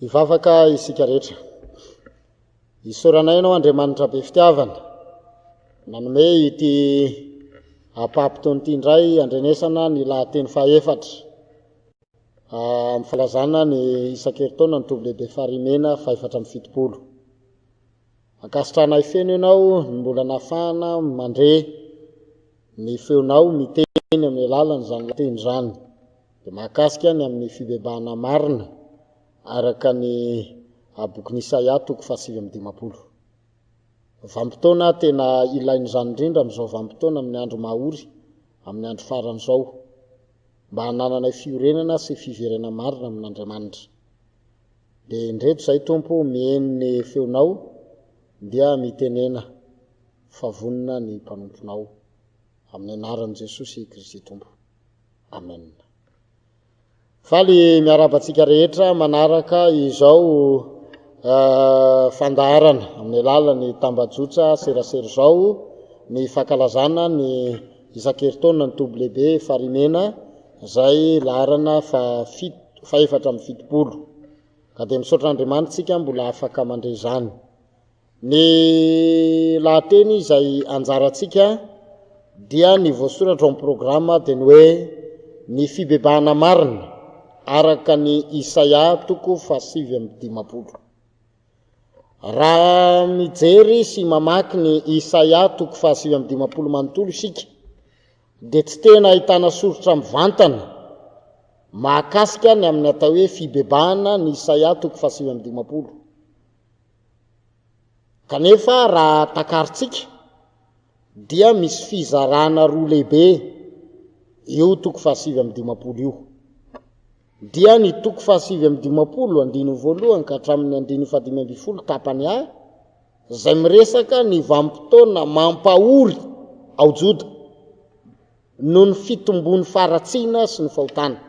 Ivavaka isika rehetra. Isoranay ianao Andriamanitra be fitiavana. Nanome ity apampitony ity indray andrenesana ny lahateny fahaefatra. Mifalazana ny isan-keritaona ny Tobilehibe Farihimena 470. Ankasitranay feno ianao ny mbola nafahana mandre ny feonao miteny amin'ny alalan'izany lahateny izany. Dia mahakasika ny amin'ny fibebahana Marina araka ny bokin'i Isaia 7:50. Vanim-potoana tena ilain'izany indrindra amin'izao vanim-potoana amin'ny andro mahory, amin'ny andro faran'izao, mba hananana fiorenana sy fiverena marina amin'Andriamanitra. Dia indreto izay Tompo miheno ny feonao dia mitenena favonina ny mpanomponao amin'ny anaran'i Jesosy Kristy Tompo. Amen. Faly miarabantsika rehetra manaraka izao fandaharana amin'ny alalan'ny tambajotra serasera izao ny fankalazana ny isan-keritaona ny Tobilehibe Farihimena izay laharana 470. Ka dia misaotra Andriamanitra tsika mbola afaka mandre izany. Ny lahateny izay anjarantsika dia ny voasoratra amin'ny programa dia ny hoe ny fibebahana marina araka ny Isaia 7:50. Raha mijery sy mamaky ny Isaia 7:50 manontolo isika, dia tsy tena ahitana soratra mivantana mahakasika ny amin'ny atao hoe fibebahana ny Isaia 5:20. Kanefa raha takaritsika dia misy fizarana roa lehibe io 5:20 io. Dia ny 5:20 andiny voalohany ka hatramin'ny andiny 15 tapany a zay miresaka ny vanim-potoana mampahory ao Joda noho ny fitombony faratsiana sy ny fahotana.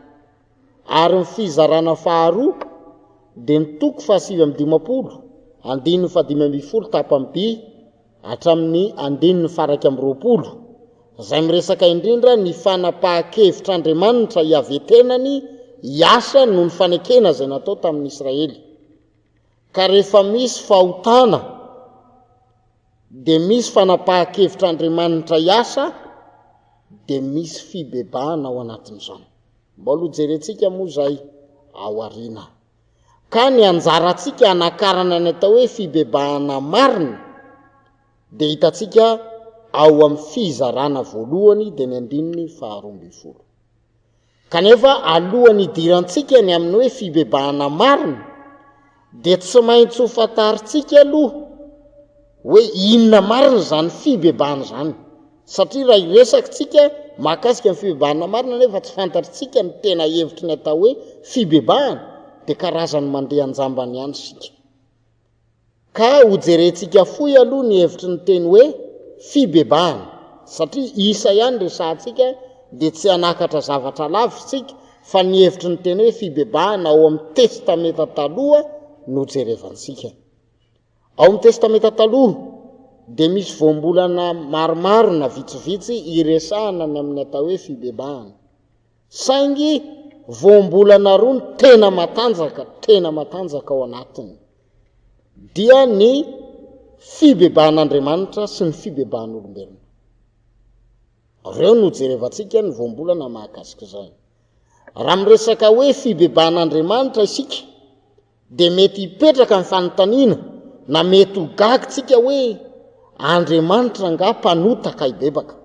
Ary ny fizarana faharoa dia ny 5:20 andiny 15 tapany B hatramin'ny andiny 120 zay miresaka indrindra ny fanapahan-kevitr'Andriamanitra iavetenany iasa noho ny fanekena zay natao tamin'ny Israely. Ka rehefa misy fahotana dia misy fanapahan-kevitr'Andriamanitra iasa dia misy fibebahana ao anatin'izany. Mbola jerentsika moa zay ao arina. Ka ny anjarantsika anakarana ny atao hoe fibebahana marina dia hitatsika ao amin'ny fizarana voalohany dia ny andininy 12. Kanefa alohan'ny idirantsika ny amin'ny hoe fibebahana marina dia tsy maintsy ho fantaritsika aloha hoe inona marina zany fibebahana zany. Satria raha iresakitsika mahakasika ny fibebahana marina nefa tsy fantaritsika ny tena hevitry ny atao hoe fibebahana dia karazany mandeha anjambany ihany sika. Ka hojerentsika foy aloha ny hevitry ny teny hoe fibebahana, satria isa ihany resahantsika dia tsy hanakatra zavatra lavitsika fa ny hevitry ny teny hoe fibebahana ao amin'ny testamenta taloha no jerevantsika. Ao amin'ny testamenta taloha dia misy voambolana maromaro na vitsivitsy iresahana ny amin'ny atao hoe fibebahana. Saingy voambolana roa ny tena matanjaka ao anatiny dia ny fibebahan'Andriamanitra sy ny fibebahan'olombelona. Reo no jerevantsika ny voambolana mahakasika izay. Raha miresaka hoe fibebahan'Andriamanitra isika dia mety hipetraka ny fanontaniana na mety ho gagitsika hoe Andriamanitra nga mpanota ka hibebaka,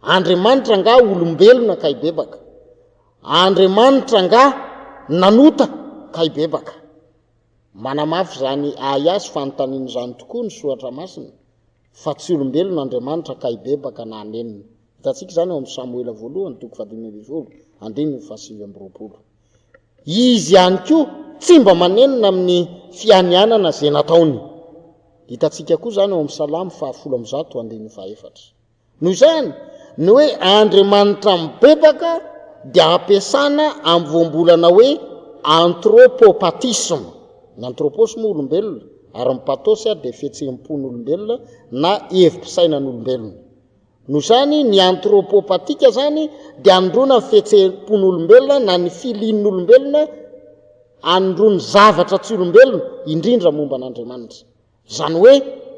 Andriamanitra nga olombelona ka hibebaka, Andriamanitra nga nanota ka hibebaka. Manamafy zany ayasy fanontaniana zany tokoa ny Soratra Masina fa tsy olombelona Andriamanitra ka hibebaka na anenina. Hitantsika zany ao amin'ny Samoela voalohany 15 andiny 7. Izy ihany koa tsy mba manenina amin'ny fianianana zay nataony. Hitantsika koa zany ao amin'ny Salamo 100 andiny 4. Noho izany ny hoe Andriamanitra mibebaka dia ampiasana amin'ny voambolana hoe anthropopatisme. Ny anthropos moa olombelona ary ny patos dia fihetseham-pon'olombelona na hevim-pisainan'olombelona. Noho izany ny anthropopatika zany dia androna ny fihetseham-pon'olombelona na ny filian'olombelona androny zavatra tsy olombelona indrindra momba an'Andriamanitra. Zany hoe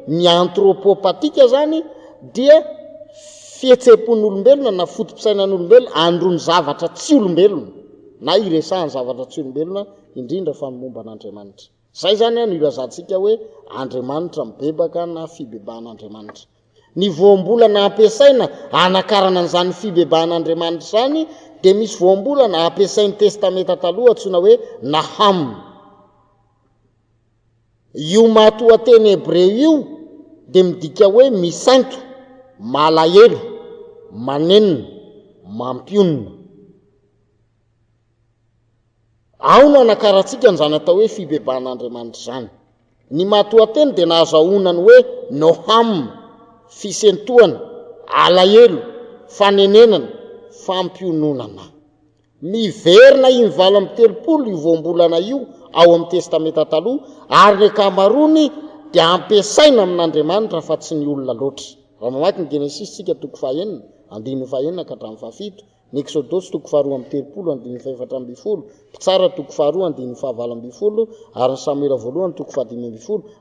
ny anthropopatika zany dia fihetseham-pon'olombelona na fotom-pisainan'olombelona androny zavatra tsy olombelona na iresahany zavatra tsy olombelona indrindra fa momba an'Andriamanitra. Zay zany no ilazantsika hoe Andriamanitra mibebaka na fibebahan'Andriamanitra. Ny voambolana ampiasaina anakarana an'izany fibebahan'Andriamanitra zany dia misy voambolana ampiasain'ny testamenta taloha antsoina hoe Naham. Io mahatohateny Hebreo io dia midika hoe misainto, malahelo, manenina, mampionina. Ao no anakarantsika n'izany atao hoe fibebahan'Andriamanitra zany. Ny mahatohateny dia nahazahoana ny hoe Noham, fisentohana, alahelo, fanenenana, fampiononana. Miverina i 7 io voambolana io ao amin'ny testamenta taloha ary ny ankamaroany dia ampiasaina amin'Andriamanitra fa tsy ny olona loatra. Raha mamaky ny Genesis sika 1 andiny 1 ka hatramin'ny 7, ny Exodus 2 andiny 4, Pitsara 2 andiny 9 ary ny Samoela voalohany 15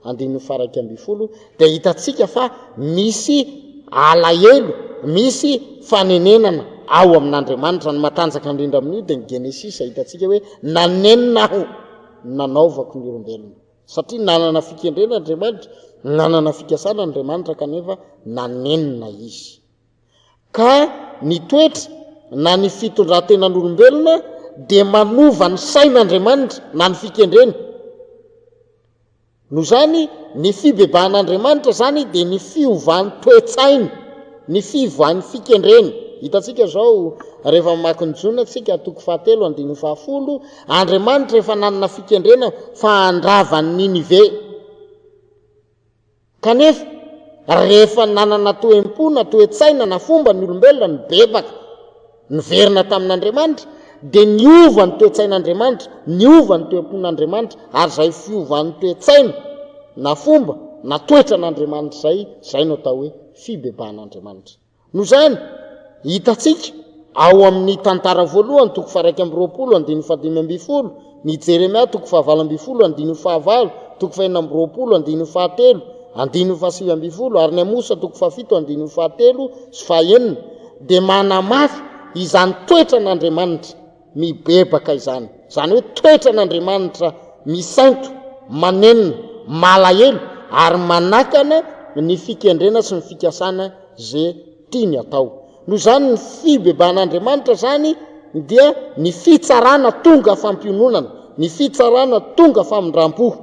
andiny 1 dia hitatsika fa misy alahelo, misy fanenenana ao amin'Andriamanitra. Ny matanjaka indrindra amin'io dia ny Genesis hitatsika hoe nanenina aho nanaovako ny olombelona. Satria nanana fikendrena Andriamanitra, nanana fikasana Andriamanitra kanefa nanenina izy. Ka ny toetra na ny fitondrantenan'olombelona dia manova ny sain'Andriamanitra na ny fikendrena. Noho zany ny fibebahan'Andriamanitra zany dia ny fiovan'ny toe-tsaina, ny fiovan'ny fikendrena. Hitantsika zao rehefa mamaky ny jona tsika 7:10, Andriamanitra efa nanana fikendrena fa andravany Ninive. Kanefa rehefa nanana toe-po na toe-tsaina na fomba ny olombelona ny bebaka niverina tamin'Andriamanitra, dia niova ny toe-tsain'Andriamanitra, niova ny toe-pon'Andriamanitra, ary zay fiova ny toe-tsaina na fomba na toetra n'Andriamanitra zay no atao hoe fibebahan'Andriamanitra. Noho zany hitatsika ao amin'ny tantara voalohany 1:20, ny Jeremia 9:15, 9:20, 9:7, ary ny Amosa 7:17 sy 9, dia manamafy izany toetra n'Andriamanitra mibebaka izany. Zany hoe toetra n'Andriamanitra misainto, manenina, malahelo ary manakana ny fikendrena sy ny fikasana zay tiany atao. Noho zany ny fibebahan'Andriamanitra zany dia ny fitsarana tonga fampiononana, ny fitsarana tonga famindram-po.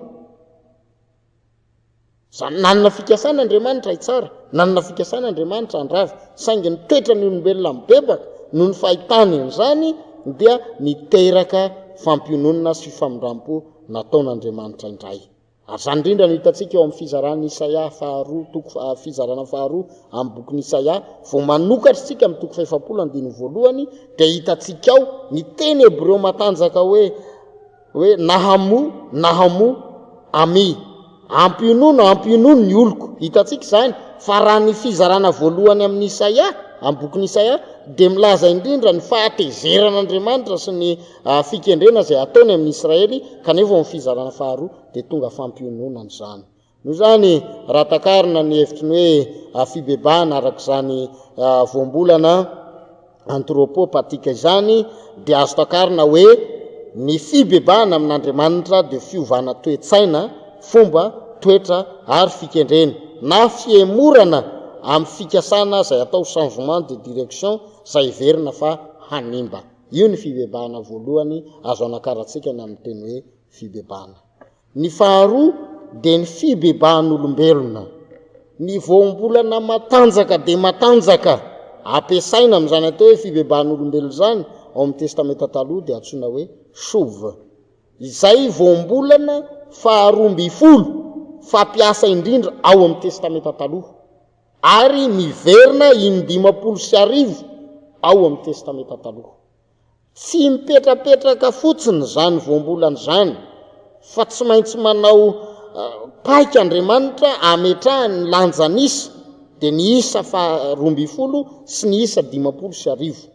Zany nanana fikasana Andriamanitra itsara, nanana fikasana Andriamanitra andrava, saingy ny toetra ny olombelona mibebaka noho ny fahitany an'izany dia niteraka fampiononana sy famindram-po nataon'Andriamanitra indray. Ary zany indrindra no hitantsika eo amin'ny fizarana Isaia 2, fizarana 2 amin'ny bokin'ny Isaia, vao manokatra tsika amin'ny 7:1, dia hitantsika ao ny teny Hebreo matanjaka hoe nahamu ami, ampionono ny oloko. Hitantsika zany fa raha ny fizarana voalohany amin'ny Isaia, amin'ny bokin'ny Isaia, dia milaza indrindra ny fahatezeran'Andriamanitra sy ny fikendrena zay ataony amin'ny Israely, kanefa amin'ny fizarana 2 dia tonga fampiononana zany. Noho zany raha takarina ny hevitry ny hoe fibebahana arak'izany voambolana antropopatika izany, dia azo takarina hoe ny fibebahana amin'Andriamanitra dia fiovana toe-tsaina, fomba, toetra ary fikendrena, na fiemorana amin'ny fikasana zay atao changement de direction zay verina fa hanimba. Io ny fibebahana voalohany azo anakaratsika ny amin'ny teny hoe fibebahana. Ny faharoa dia ny fibebahan'olombelona, ny voambolana matanjaka dia matanjaka ampiasaina amin'izany atao hoe fibebahan'olombelona zany ao amin'ny testamenta taloha dia antsoina hoe sova. Izay voambolana faharoa 20 fampiasa indrindra ao amin'ny testamenta taloha, ary miverina 50 ao amin'ny testamenta taloha. Tsy mipetrapetraka fotsiny zany voambolana zany, fa tsy maintsy manao paika Andriamanitra ametrahany ny lanjanisa, dia ny isa 20 sy ny isa 50.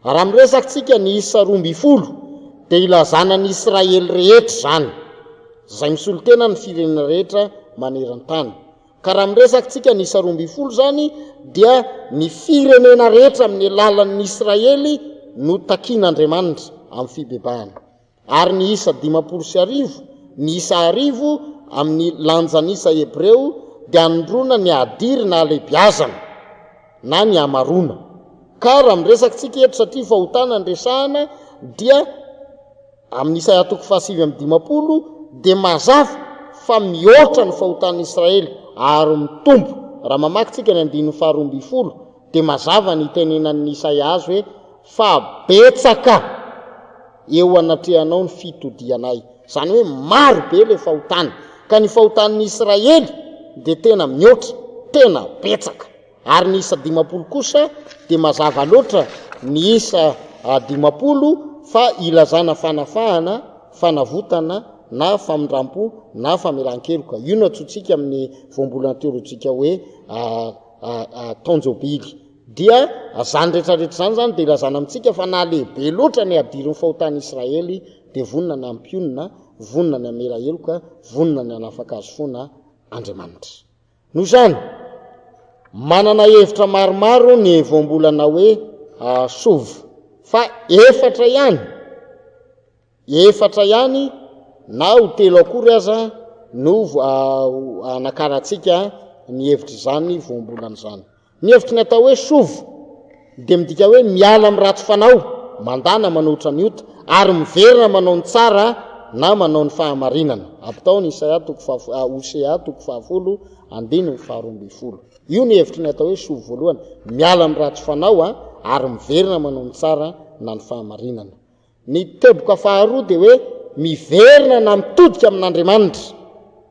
Raha miresaksika ny isa 20 dia ilazana ny Israely rehetra zany, zay misolotena ny firenena rehetra maneran-tany. Ka raha miresaksika ny isa 20 zany dia ny firenena rehetra amin'ny alalan'ny Israely no takian'Andriamanitra amin'ny fibebahana. Ary ny isa 50, ny isa 10 amin'ny lanjanisa Hebreo dia androna ny adiry na alebiazana na ny amarona. Ka raha miresaksika eto satria fahotana ny resahana dia amin'ny Isaia 7:50 dia mazava fa mihoatra ny fahotan'ny Israely ary mitombo. Raha mamakytsika ny 2:20 dia mazava ny tenenan'ny Isaia azy hoe fa betsaka eo anatrehanao ny fitodianay. Zany hoe maro be le fahotany, ka ny fahotan'ny Israely dia tena mihoatra, tena betsaka. Ary ny isa 50 kosa dia mazava loatra ny isa 50 fa ilazana fanafahana, fanavotana na famindram-po na famelan-keloka. Io no atsotsika amin'ny voambolana teolojika hoe tanjobily. Dia zany rehetrarehetra zany dia ilazana amintsika fa na lehibe loatra ny adirin'ny fahotan'ny Israely dia vonina ny ampionina, vonina ny amela heloka, vonina ny anafaka azy foana Andriamanitra. Noho zany manana hevitra maromaro ny voambolana hoe sova, fa efatra ihany na ho telo akory aza no anakaratsika ny hevitra zany voambolana zany. Ny hevitry ny atao hoe sova dia midika hoe miala amin'ny ratsy fanao, mandana manotra ny ota ary miverina manao ny tsara na manao ny fahamarinana. Apitaony Isaia Osea 10:12. Io ny hevitry ny atao hoe sovo voalohany, miala amin'ny ratsy fanao ary miverina manao ny tsara na ny fahamarinana. Ny teboka faharoa dia hoe miverina na mitodika amin'Andriamanitra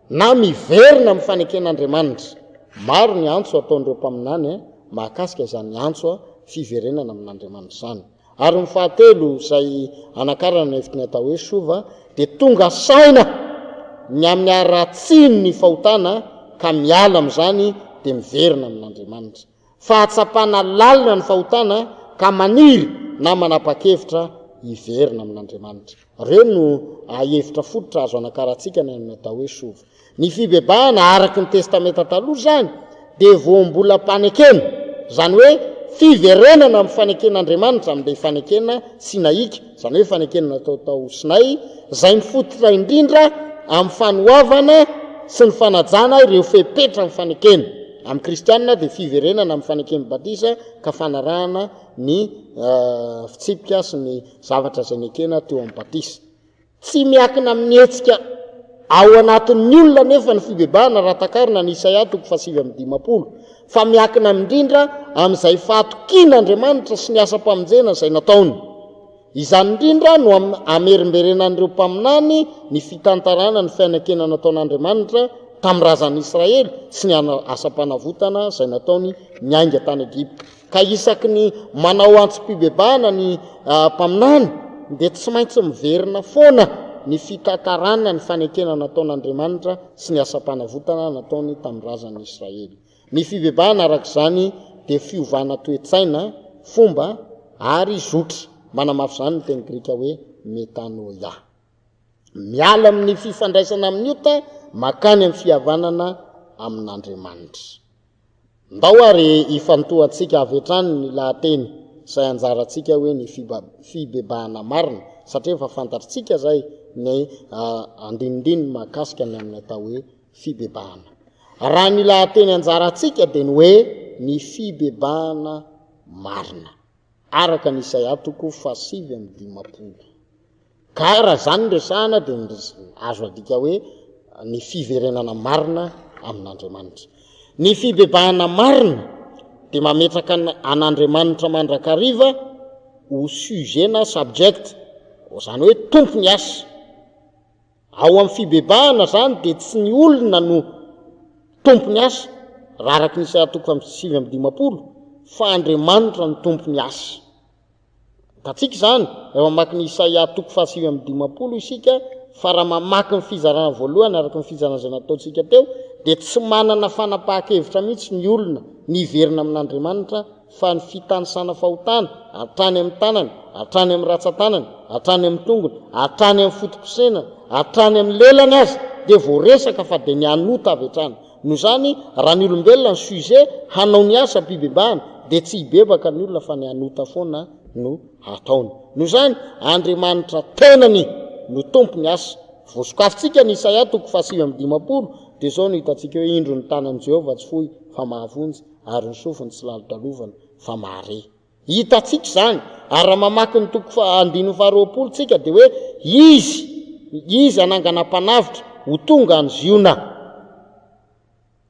na miverina amin'ny faneken'Andriamanitra. Maro ny antso ataon'ireo mpaminany mahakasika izany antso fiverenana amin'Andriamanitra izany. Ary ny fahatelo izay anakarana ny hevitry ny atao hoe sova dia tonga saina ny amin'ny aratsiny ny fahotana ka miala amin'izany dia miverina amin'Andriamanitra. Fahatsapana lalina ny fahotana ka maniry na manapa-kevitra hiverina amin'Andriamanitra. Ireo no hevitra fototra azo anakarantsika ny amin'ny atao hoe sova. Ny fibebahana araky ny testamenta taloha izany dia voambola mpanekena, izany hoe fiverenana amin'ny faneken'Andriamanitra amin'ilay fanekena sinaika, izany hoe fanekenana tao sinay, izay mifototra indrindra amin'ny fanoavana sy ny fanajana ireo fepetra amin'ny fanekena. Amin'ny kristianina dia fiverenana amin'ny fanekeny batisa ka fanarahana ny fitsipika sy ny zavatra izay nekena teo amin'ny batisa. Tsy miakina amin'ny hetsika ao anatin'ny olona nefa ny fibebahana raha takarina ny Isaia 7:50, fa miakina indrindra amin'izay fahatokian'Andriamanitra sy ny asa-pamonjena izay nataony. Izany indrindra no amerimberenan'ireo mpaminany ny fitantarana ny fianakena nataon'Andriamanitra tamin'ny razan'Israely sy ny asa-panavotana izay nataony niainga tany Egypta. Ka isaky ny manao antso-pibebahana ny mpaminany dia tsy maintsy miverina foana ny fitantarana ny fanekena nataon'Andriamanitra sy ny asa-panavotana nataony tamin'ny razan'Israely. Ny fibebahana arak'izany dia fiovana toe-tsaina, fomba ary zotra. Manamafy izany ny teny grika hoe metanoia. Miala amin'ny fifandraisana amin'ny ota makany amin'ny fihavanana amin'Andriamanitra. Ndao ary ifantohantsika avy hatrany ny lahateny izay anjarantsika hoe ny fibebahana marina, satria efa fantatritsika izay ny andinindininy mahakasika ny amin'ny atao hoe fibebahana. Raha ny lahateny anjarantsika dia ny hoe ny fibebahana marina, araka ny Isaia 7:50. Ka raha zany resahana dia azo adika hoe ny fiverenana marina amin'Andriamanitra. Ny fibebahana marina dia mametraka an'Andriamanitra mandrakariva ho sujet na subject, izany hoe tompony asa. Ao amin'ny fibebahana zany dia tsy ny olona no tompony asa, raha araky ny Isaia 7:50, fa Andriamanitra ny tompony asa. Tatsika izany, rehefa mamaky ny Isaia 7:50 isika, fa raha mamaky ny fizarana voalohany araky ny fizarana izay nataontsika teo, dia tsy manana fanapahan-kevitra mihitsy ny olona niverina amin'Andriamanitra fa ny fitanisana fahotana hatrany amin'ny tanany, hatrany amin'ny ratsan-tanany, hatrany amin'ny tongony, hatrany amin'ny fotoposena, hatrany amin'ny lelany azy dia voaresaka fa dia ny anota avy hatrany. Noho izany raha ny olombelona ny sujet hanao ny asa fibebahana dia tsy hibebaka ny olona fa ny anota foana no ataony. Noho izany Andriamanitra tenany no tompony asa. Voasokafintsika ny Isaia 7:50 dia izao no hitantsika hoe indro ny tanan'i Jehovah tsy fohy fa mahavonjy ary ny sofiny tsy lalitalovana fa mahare. Hitantsika izany ary raha mamaky ny 2:20 tsika dia hoe izy anangana mpanavitra ho tonga ny ziona.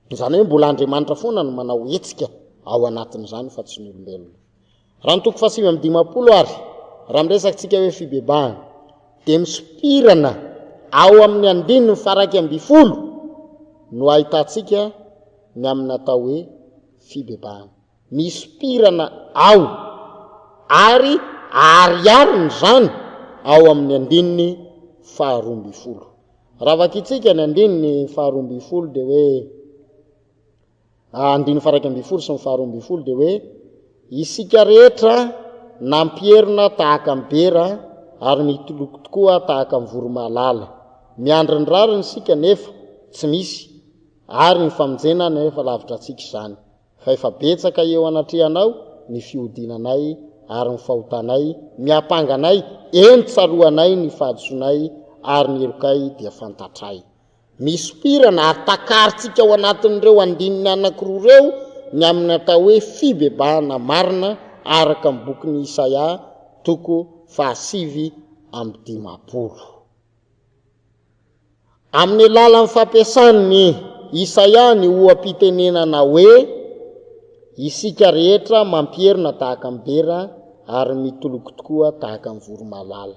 Izany hoe mbola Andriamanitra foana no manao hetsika ao anatin'izany fa tsy ny olombelona. Raha ny 7:50 ary raha miresakantsika hoe fibebahana dia misopirana ao amin'ny 1:20 no ahitantsika ny amin'ny atao hoe fibebahana. Misopirana ao ary ariariny zany ao amin'ny 1:20. Raha vakitsika ny 1:20 dia hoe 1:20 sy ny 20 dia hoe isika rehetra nampierina tahaka ny bera ary nitoloko tokoa tahaka ny voromahalala. Miandry ny rariny sika nefa tsy misy ary ny famonjena nefa lavitra antsika izany. Fa efa betsaka eo anatrehanao ny fiodinanay ary ny fahotanay, miampanganay, eny tsaroanay ny fahadisoanay ary ny erokay dia fantatray. Misopirana ary takaritsika ao anatin'ireo andininy anankiroa ireo ny amin'ny atao hoe fibebahana marina araka amin'ny bokin'ny Isaia 7:10. Amin'ny alalan'ny fampiasan'ny Isaia ny oam-pitenenana hoe isika rehetra mampierina tahaka ny bera ary mitoloko tokoa tahaka ny voromalala.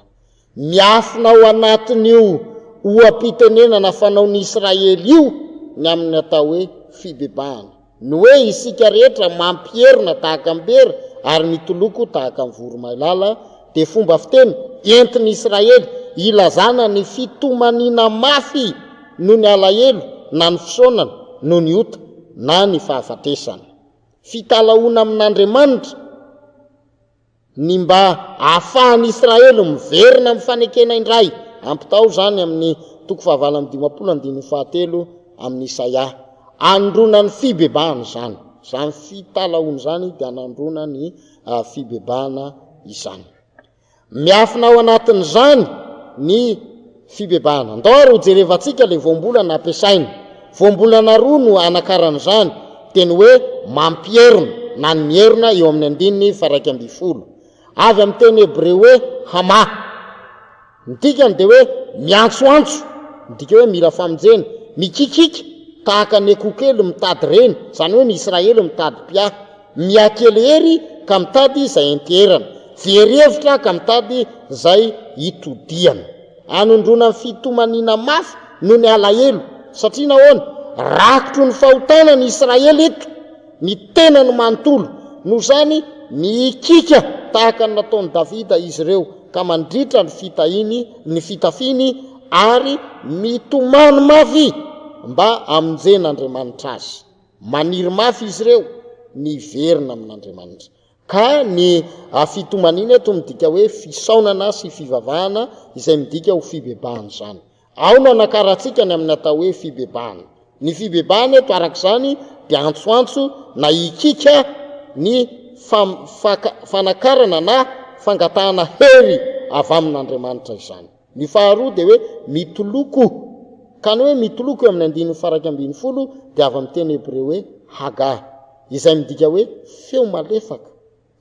Miafina ao anatin'io oam-pitenenana fanaon'ny Israely io ny amin'ny atao hoe fibebahana. Ny hoe isika rehetra mampierina tahaka ny bera ary mitoloko tahaka ny voromalala dia fomba fiteny entin'ny Israely ilazana ny fitomanina mafy no ny alahelo na ny fisaonana no ny ota na ny fahafatesana. Fitalaona amin'Andriamanitra ny mba ahafahan'ny Israely miverina amin'ny fanekena indray. Ampitao zany amin'ny 15:17 amin'ny Isaia. Androna ny fibebahana zany. Zany fitalaona zany dia anandrona ny fibebahana izany. Miafina ao anatin'izany ny fibebahana. Andao ary ho jerevantsika le voambolana ampiasaina. Voambolana roa no anakaran'izany, teny hoe mampierina na ny mierina eo amin'ny 1:20. Avy amin'ny teny hebreo hoe hama. Ny dikany dia hoe miantsoantso, ny dika hoe mila famonjena, mikikika tahaka ny ekokely mitady reny, zany hoe ny Israely mitady pia, miakelehery ka mitady izay enterana, verevitra ka mitady izay itodiana. Anondrona ny fitomanina mafy no ny alahelo, satria nahoana rakotro ny fahotana ny Israely eto, ny tena ny manontolo, no zany mikika tahaka ny nataon'i Davida izy ireo ka mandritra ny fitafiny ary mitomany mafy mba amonjen'Andriamanitra azy. Maniry mafy izy ireo, miverina amin'Andriamanitra. Ka ny fitomanina eto midika hoe fisaonana sy fivavahana izay midika ho fibebahana zany. Ao no anakarantsika ny amin'ny atao hoe fibebahana. Ny fibebahana eto arak'izany dia antsoantso na ikika ny fanakarana na fangatahana hery avy amin'Andriamanitra izany. Ny faharoa dia hoe mitoloko. Ka ny hoe mitoloko eo amin'ny 1:20 dia avy amin'ny teny hebreo hoe haga, izay midika hoe feo malefaka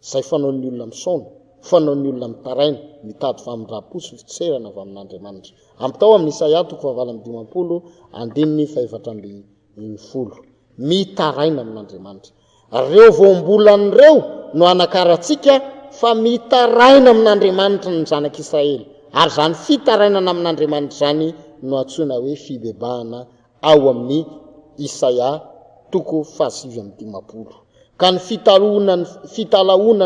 izay fanaon'ny olona misaona, fanaon'ny olona mitaraina, mitady famindrapo sy fitserana avy amin'Andriamanitra. Ampitao amin'ny Isaia 15:4-20. Mitaraina amin'Andriamanitra. Reo voambolan'ireo no anakarantsika fa mitaraina amin'Andriamanitra ny zanak'Israely. Ary zany fitarainana amin'Andriamanitra zany no antsoina hoe fibebahana ao amin'ny Isaia 7:10. Ka ny fitalaona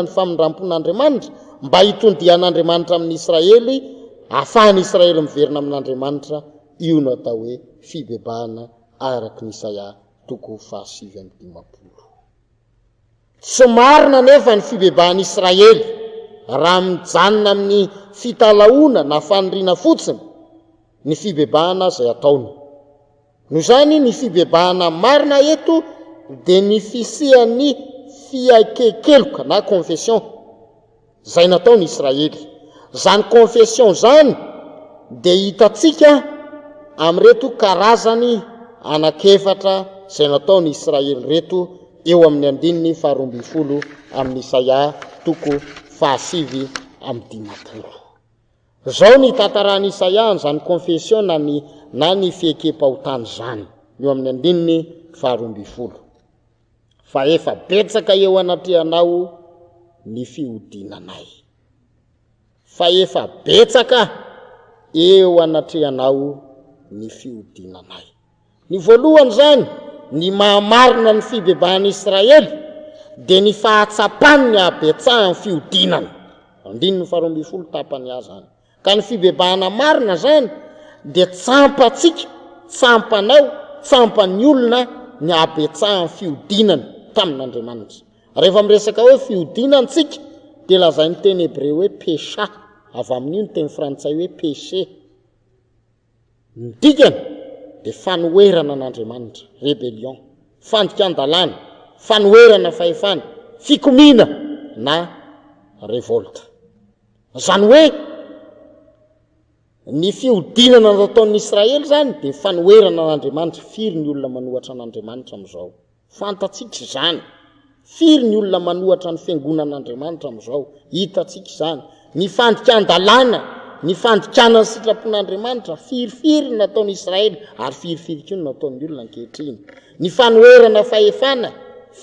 ny famindrampon'Andriamanitra mba hitondian'Andriamanitra amin'ny Israely, ahafahan'ny Israely miverina amin'Andriamanitra, io no atao hoe fibebahana araka ny Isaia 7:10. Tsy marina nefa ny fibebahan'ny Israely raha mijanona amin'ny fitalaona na faniriana fotsiny ny fibebahana izay ataony. No zany ny fibebahana marina eto dia ny fisian'ny fiakekeloka na confession izay nataony Israely. Zany confession zany dia hitatsika amin'reto karazany anakefatra izay nataony Israely reto eo amin'ny 1:20 amin'ny Isaia 7:10. Zao ny tantaran'i Isaia zany confession na ny fiekepahotany zany eo amin'ny 1:20. Fa efa betsaka eo anatrehanao ny fihodinanay. Fa efa betsaka eo anatrehanao ny fihodinanay. Ny voalohany zany, ny mahamarina ny fibebahan'i Israely dia ny fahatsapany ny abetsahany fihodinana. 1:20 tapany azy zany. Ka ny fibebahana marina zany dia tsampatsika, tsampanao, tsampan'ny olona ny abetsahany fihodinana tamin'Andriamanitra. Rehefa miresaka hoe fihodinantsika dia lazainy teny hebreo hoe pécha, avy amin'io ny teny frantsay hoe péché. Ny dikany dia fanoherana an'Andriamanitra, rébellion, fandikan-dalàna, fanoherana fahefana, fikomina na révolte. Zany hoe ny fihodinana nataon'ny Israely zany dia fanoherana an'Andriamanitra. Firy ny olona manohatra an'Andriamanitra amin'izao? Fantatsika zany. Firy ny olona manohatra ny fiangonan'Andriamanitra amin'izao? Hitatsika zany. ny fandikan-dalàna ny fandikana ny sitrapon'Andriamanitra firifiry nataon'ny Israely ary firifiry koa nataon'ny olona ankehitriny ny fanoherana fahefana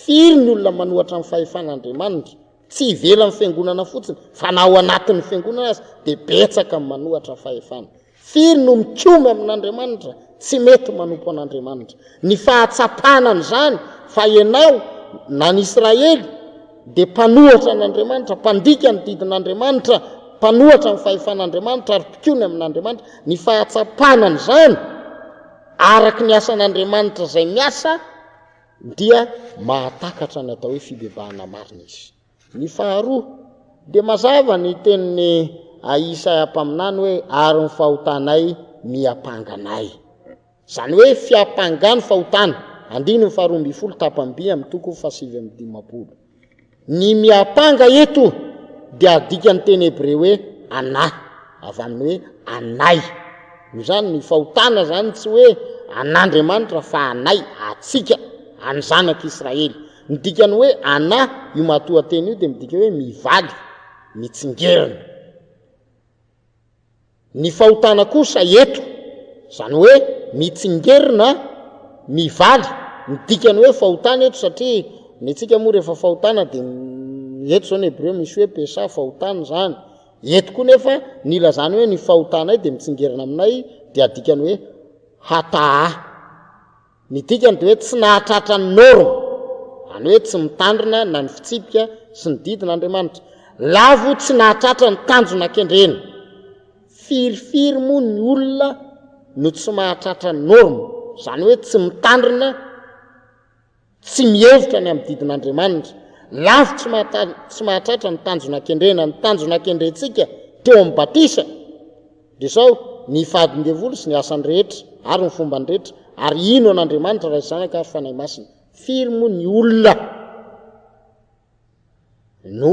firy ny olona manohatra amin'ny fahefan'Andriamanitra tsy ivela amin'ny fiangonana fotsiny fa na ao anatin'ny fiangonana azy dia betsaka amin'ny manohatra fahefana firy no mikomy amin'Andriamanitra tsy mety manompo an'Andriamanitra ny fahatsapanany zany fa ianao na ny Israely dia mpanohatra an'Andriamanitra mpandika ny didin'Andriamanitra mpanohatra amin'ny fahefan'Andriamanitra ary mpikony amin'Andriamanitra ny fahatsapanany zany araky ny asan'Andriamanitra izay miasa dia mahatakatra ny atao hoe fibebahana marina izy. Ny faharoa dia mazava ny tenin'ny Isaia mpaminany hoe ary ny fahotanay miampanganay zany hoe fiampangany fahotana 12 tapam-by amin'ny toko 7:50 ny miampanga eto dia adika ny teny hebreo hoe ana avy amin'ny hoe anay io zany ny fahotana zany tsy hoe an'Andriamanitra fa anay atsika any zanak'Israely ny dikany hoe ana io matoateny io dia midika hoe mivaly mitsingerina ny fahotana kosa eto zany hoe mitsingerina mivaly ny dikany hoe fahotana eto satria ny atsika moa rehefa fahotana dia eto zao ny hebreo misy hoe pesa fahotana zany eto koa nefa nila zany hoe ny fahotanay dia mitsingerina aminay dia dikany hoe hataa ny dikany dia hoe tsy nahatratra ny norma any hoe tsy mitandrina na ny fitsipika sy ny didin'Andriamanitra lavo tsy nahatratra ny tanjona kendrena firifiry moa ny olona no tsy mahatratra ny norma zany hoe tsy mitandrina tsy mihevitra ny amin'ny didin'Andriamanitra lavo tsy mahatratra ny tanjona kendrena ny tanjona kendrentsika teo amin'ny batisa dia sao ny fadin-devolo sy ny asany rehetra ary ny fomba ny rehetra ary ino an'Andriamanitra raha zanaka ary fanahy masina firy moa ny olona no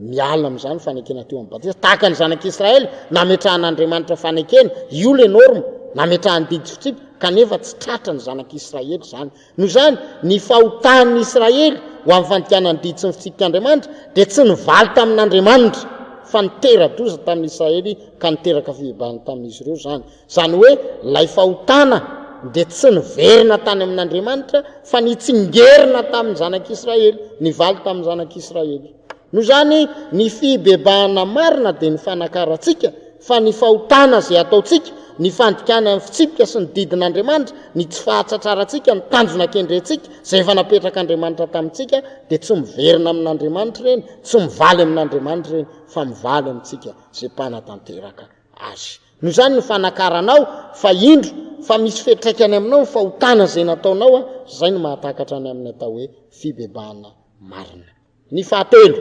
miala amin'izany fanekena teo amin'ny batisa tahaka ny zanak'Israely nametrahan'Andriamanitra fanekena io le norma nametrahany didy fitsipy kanefa tsy tratra ny zanak'Israely zany no zany ny fahotan'ny Israely ho amin'ny fandikanany didy sy ny fitsipik'Andriamanitra dia tsy nivaly tamin'Andriamanitra fa nitera-doza tamin'ny Israely ka niteraka fibebahana tamin'izy ireo zany zany hoe lay fahotana dia tsy niverina tany amin'Andriamanitra fa nitsingerina tamin'ny zanak'Israely nivaly tamin'ny zanak'Israely no zany ny fibebahana marina dia ny fanakaratsika fa ny fahotana izay ataotsika ny fandikana amin'ny fitsipika sy ny didin'Andriamanitra ny tsy fahatsatsaratsika ny tanjona kendrentsika izay efa napetrak'Andriamanitra tamintsika dia tsy miverina amin'Andriamanitra reny tsy mivaly amin'Andriamanitra reny fa mivaly amintsika izay mpanatanteraka azy no zany ny fanakaranao fa indro fa misy fetraikany aminao ny fahotana izay nataonao zay no mahatakatra any amin'ny atao hoe fibebahana marina. Ny fahatelo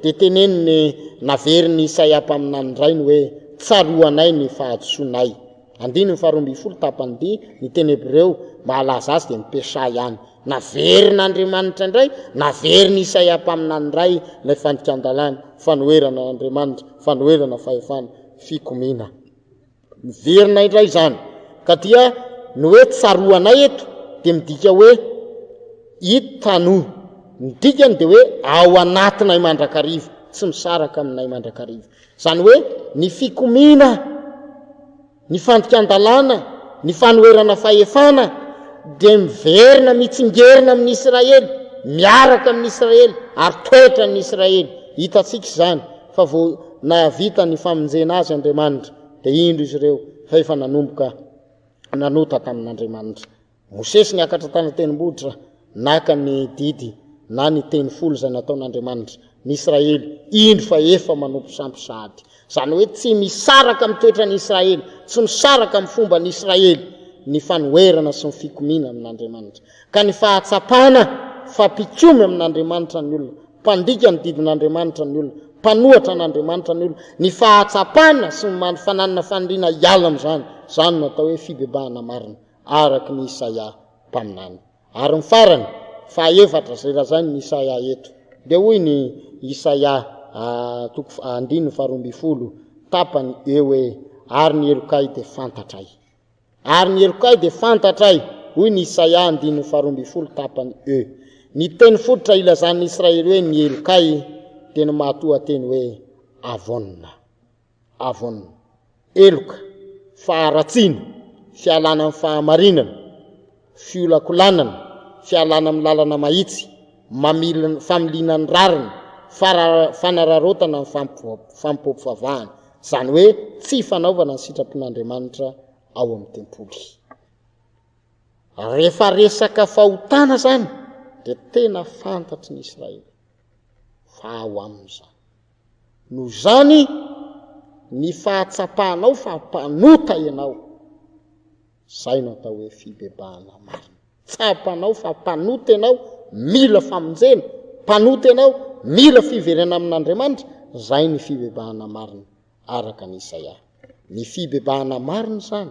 dia teneniny naveriny Isaia mpaminany indray ny hoe tsaroanay ny fahadisoanay 12 tapam-by ny teny hebreo mahalaza azy dia mipesa ihany naverin'Andriamanitra indray naveriny Isaia mpaminany indray ilay fandikan-dalàna fanoherana Andriamanitra fanoherana fahefana fikomina miverina indray zany ka dia ny hoe tsaroanay eto dia midika hoe itano ny dikany dia hoe ao anatinay mandrakariva tsy misaraka aminay mandrakariva zany hoe ny fikomina ny fandikan-dalàna ny fanoherana fahefana dia miverina mitsingerina amin'ny Israely miaraka amin'ny Israely ary toetra amin'ny Israely hitatsika zany fa vao navita ny famonjena azy Andriamanitra dia indro izy ireo fa efa nanomboka nanota tamin'Andriamanitra Mosesy niakatra tany tendrombohitra naka ny didy na ny teny folo izay nataon'Andriamanitra ny Israely indro fa efa manompo samposady zany hoe tsy misaraka amin'ny toetra ny Israely tsy misaraka amin'ny fomba ny Israely ny fanoherana sy ny fikomina amin'Andriamanitra ka ny fahatsapana fampikomy amin'Andriamanitra ny olona mpandika ny didin'Andriamanitra ny olona mpanohatra an'Andriamanitra ny olona ny fahatsapana sy ny fananana faniriana hiala amin'izany zany natao hoe fibebahana marina araky ny Isaia mpaminany ary ny farany fahaefatra zay razany ny Isaia eto dia hoy ny Isaia toko 12 tapany eo hoe ary ny elokay dia fantatray ary ny elokay dia fantatray hoy ny Isaia 12 tapany eo ny teny fototra ilazan'ny Israely hoe ny elokay dia ny mahatoa teny hoe avonna avon eloka, faharatsiana, fialana amin'ny fahamarinana, fiolakolanana, fialana amin'ny lalana mahitsy, familiana ny rariny, fanararotana ny fampopivavahana. Zany hoe tsy fanaovana ny sitrapon'Andriamanitra ao amin'ny tempoly. Rehefa resaka fahotana zany dia tena fantatry ny Israely fa ao amin'izany. Noho zany ny fahatsapahanao fa mpanota ianao, zay no atao hoe fibebahana marina. Tsapanao fa mpanota ianao, mila famonjena, mpanota ianao, mila fiverena amin'Andriamanitra, zay ny fibebahana marina araka ny Isaia. Ny fibebahana marina zany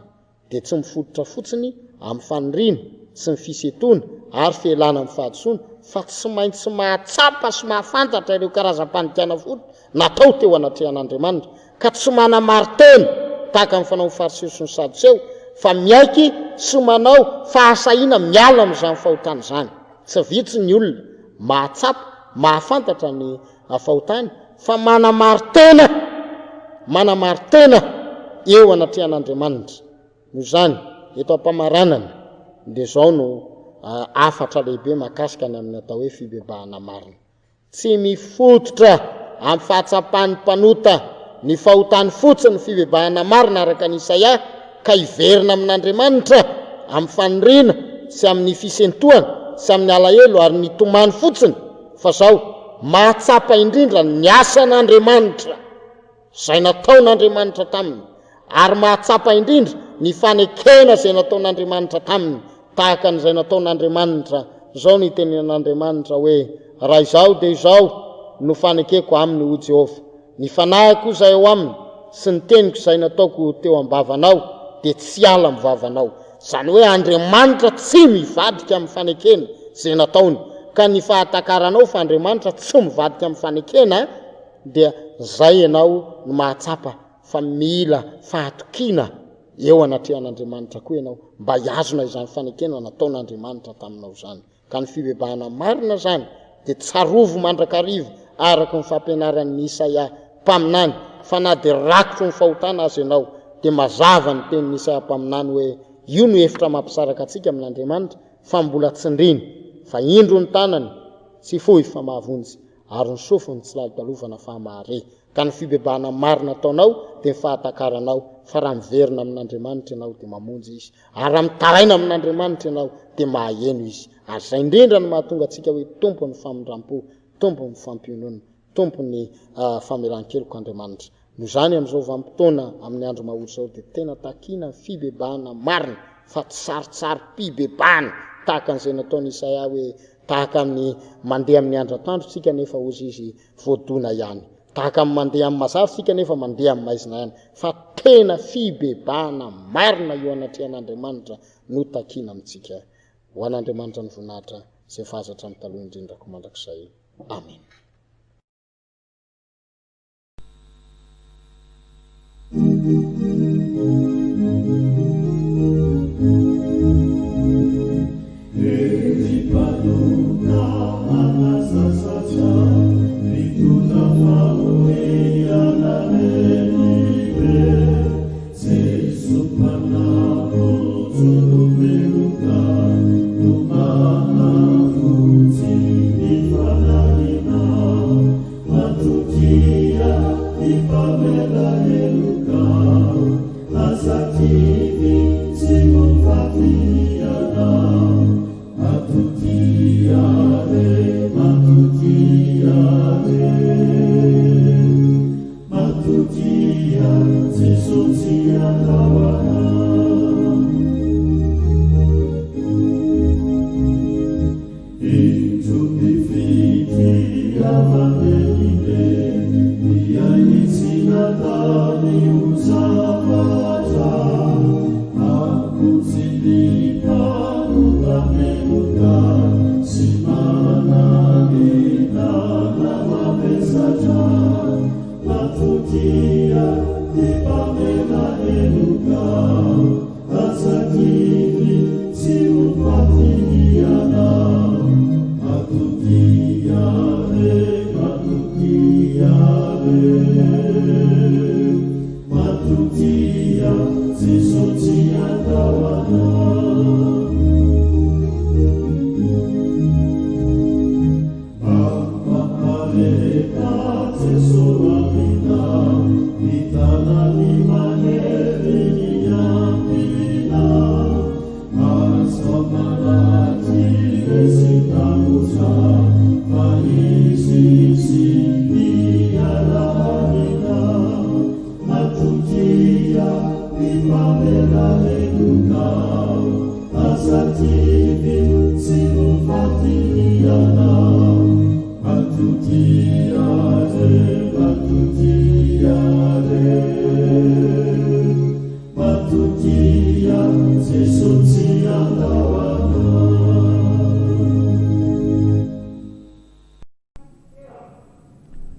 dia tsy mifototra fotsiny amin'ny faniriana sy ny fisetona ary fielana amin'ny fahadisoana, fa tsy maintsy mahatsapa sy mahafantatra ireo karazam-panikana foto natao teo anatrehan'Andriamanitra, ka tsy manamaro-tena tahaka amin'ny fanao fariseo sy ny sadoseo, fa miaiky sy manao fahasahiana miala amin'izany fahotany zany. Tsy vitsy ny olona mahatsapa, mahafantatra ny fahotany, fa manamaro-tena eo anatrehan'Andriamanitra. Noho zany eto am-pamaranana dia zao no afatra lehibe mahakasika ny amin'ny atao hoe fibebahana marina. Tsy mifototra amin'ny fahatsapan'ny mpanota ny fahotany fotsiny fibebahana marina araka ny Isaia, ka iverina amin'Andriamanitra amin'ny faniriana sy amin'ny fisentoana sy amin'ny alahelo ary ny tomany fotsiny, fa zao mahatsapa indrindra ny asan'Andriamanitra zay nataon'Andriamanitra taminy, ary mahatsapa indrindra ny fanekena zay nataon'Andriamanitra taminy, tahaka n'izay nataon'Andriamanitra. Zao ny tenen'Andriamanitra hoe: raha izao dia izao no fanekeko aminy ho Jehova, ny fanahiko izay ao aminy sy ny teniko izay nataoko teo am-bavanao dia tsy ala amin'ny vavanao. Zany hoe Andriamanitra tsy mivadika amin'ny fanekena zay nataony, ka ny fahatakaranao fa Andriamanitra tsy mivadika amin'ny fanekena dia zay ianao no mahatsapa fa mila fahatokiana eo anatrehan'Andriamanitra koa ianao mba hiazona izany fanekena nataon'Andriamanitra taminao zany. Ka ny fibebahana marina zany dia tsarovo mandrakarivo araka ny fampianaran'ny Isaia mpaminany, fa na dia rakotro ny fahotana azy ianao dia mazava ny tenin'ny Isaia mpaminany hoe io no hevitra mampisaraka antsika amin'Andriamanitra, fa mbola tsindriny, fa indro ny tanany tsy fohy fa mahavonjy, ary ny sofiny tsy lalitalovana fa mahare. Ka ny fibebahana marina ataonao dia ny fahatakaranao, fa raha miverina amin'Andriamanitra ianao dia mamonjy izy, ary raha mitaraina amin'Andriamanitra ianao dia maheno izy. Ary zay indrindra no mahatonga antsika hoe tompo ny famindram-po, tompo ny fampionona, tompo ny famelan-keloko Andriamanitra. Noho zany amin'izao vanim-potoana amin'ny andro mahaolo zao dia tena takiana fibebahana marina, fa tsy sarotsary fibebahana tahaka an'izay nataony Isaia hoe tahaka amin'ny mandeha amin'ny andra-tandro tsika nefa ozy izy voadona ihany, tahaka amin'ny mandeha amin'ny mazava tsika nefa mandeha amin'ny maizina ihany, fa tena fibebahana marina eo anatrehan'Andriamanitra no takiana amintsika. Ho an'Andriamanitra ny voninahitra izay fahazatra amin'ny taloha indrindrako mandrakizay. Amen.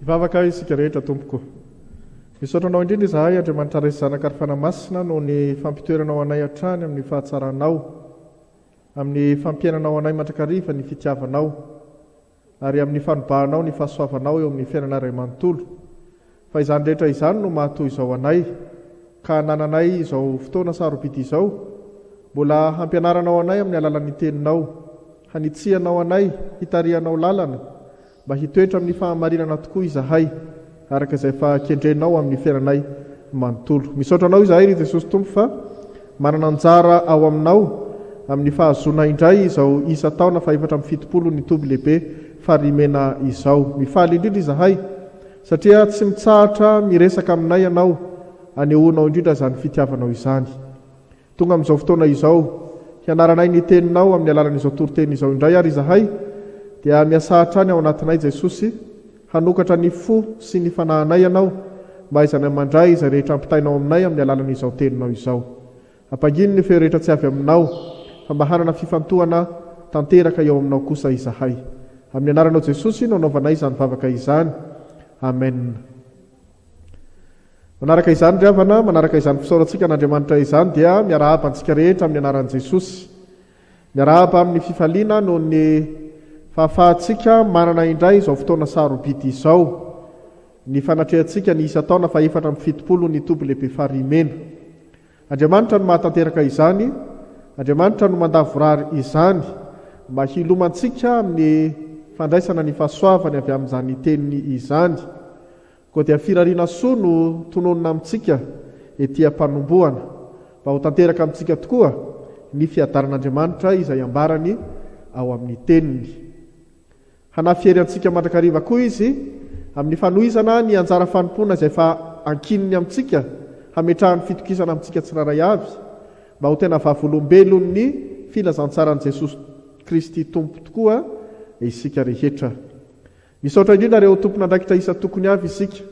Ivavaka isika rehetra tompoko. Misaotranao indrindra izahay Andriamanitra resy zanaka ary fanamasina noho ny fampitoeranao anay hatrany amin'ny fahatsaranao, amin'ny fampiainanao anay mandrakariva ny fitiavanao, ary amin'ny fanobahanao ny fahasoavanao eo amin'ny fiainana iray manontolo. Fa izany rehetra izany no mahatoy izao anay, ka nananay izao fotoana sarobidy izao, mbola hampianaranao anay amin'ny alalan'ny teninao, hanitsianao anay, hitarianao lalana, mba hitoetra amin'ny fahamarinana tokoa izahay, araka izay fakendrenao amin'ny fiainanay manontolo. Misaotranao izahay ry Jesosy Tompo fa manana anjara ao aminao amin'ny fahazona indray izao isan-taona fa 470 ny Tobilehibe Farihimena izao. Mifaly indrindra izahay satria tsy mitsahatra miresaka aminay ianao, anehoanao indrindra izany fitiavanao izany. Tonga amin'izao fotoana izao hianaranay ny teninao amin'ny alalan'izao toriteny izao indray ary izahay dia miasahatra any ao anatinay Jesosy, hanokatra ny fo sy ny fanahinay ianao, mba izany mandray izay rehetra ampitainao aminay amin'ny alalan'izao teninao izao. Ampanginy ny feo rehetra tsy avy aminao, fa mba hanana fifantohana tanteraka eo aminao kosa izahay. Amin'ny anaranao Jesosy no anaovanay izany vavaka izany. Amen. Manaraka izany ry havana, manaraka izany fisaorantsika an'Andriamanitra izany dia miarahaba antsika rehetra amin'ny anaran'i Jesosy. Miarahaba amin'ny fifaliana noho ny fahafahantsika manana indray izao fotoana sarobidy izao, ny fanatrehantsika ny isan-taona fa 470 ny Tobilehibe Farihimena. Andriamanitra no mahatanteraka izany, Andriamanitra no mandavorary izany, mba hilomantsika amin'ny fandraisana ny fahasoavany avy amin'izany teniny izany. Koa dia firariana soa no tononona amintsika ety am-panombohana, mba ho tanteraka amintsika tokoa ny fiadaran'Andriamanitra izay ambarany ao amin'ny teniny. Hanafiery antsika mandrakariva koa izy amin'ny fanohizana ny anjara fanompona izay fa ankininy amintsika, hametrahany fitokisana amintsika tsiraray avy, mba ho tena vavolombelon'ny filazantsaran'i Jesosy Kristy Tompo tokoa isika rehetra. Misaotra indrindra reo tompon'andraikitra isa tokony avy isika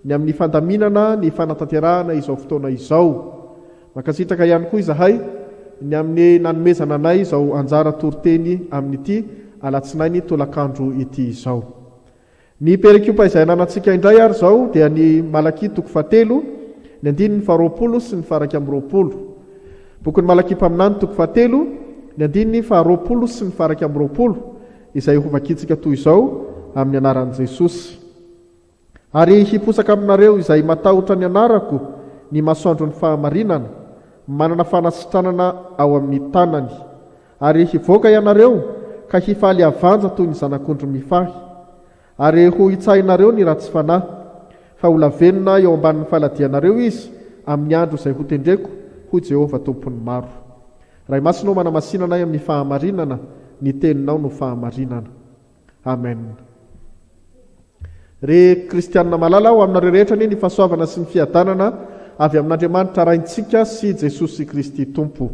ny amin'ny fandaminana ny fanatanterahana izao fotoana izao. Makasitraka ihany koa izahay ny amin'ny nanomezana anay izao anjara toriteny amin'ity alatsinainy tolakandro ity izao. Ny perikiopa izay nanantsika indray ary izao dia ny Malakia 7, ny 20 sy ny 20. Bokin'ny Malakia mpaminany 7, ny 20 sy ny 20, izay hovakitsika toy izao amin'ny anaran'i Jesosy. Ary hiposaka aminareo izay matahotra ny anarako ny masoandro ny fahamarinana, manana fanasitranana ao amin'ny tanany, ary hivoaka ianareo ka hifaly avanja toy ny zanak'ondry mifahy, ary ho hitsahinareo ny ratsy fanahy, fa ho lavenona eo ambanin'ny faladianareo izy amin'ny andro izay ho tendreko ho Jehova tompony maro. Ray masinao manamasinanay amin'ny fahamarinana, ny teninao no fahamarinana. Amen. Re kristianina malala ao aminareo rehetra ny fahasoavana sy ny fiadanana avy amin'Andriamanitra raintsika sy Jesosy Kristy Tompo.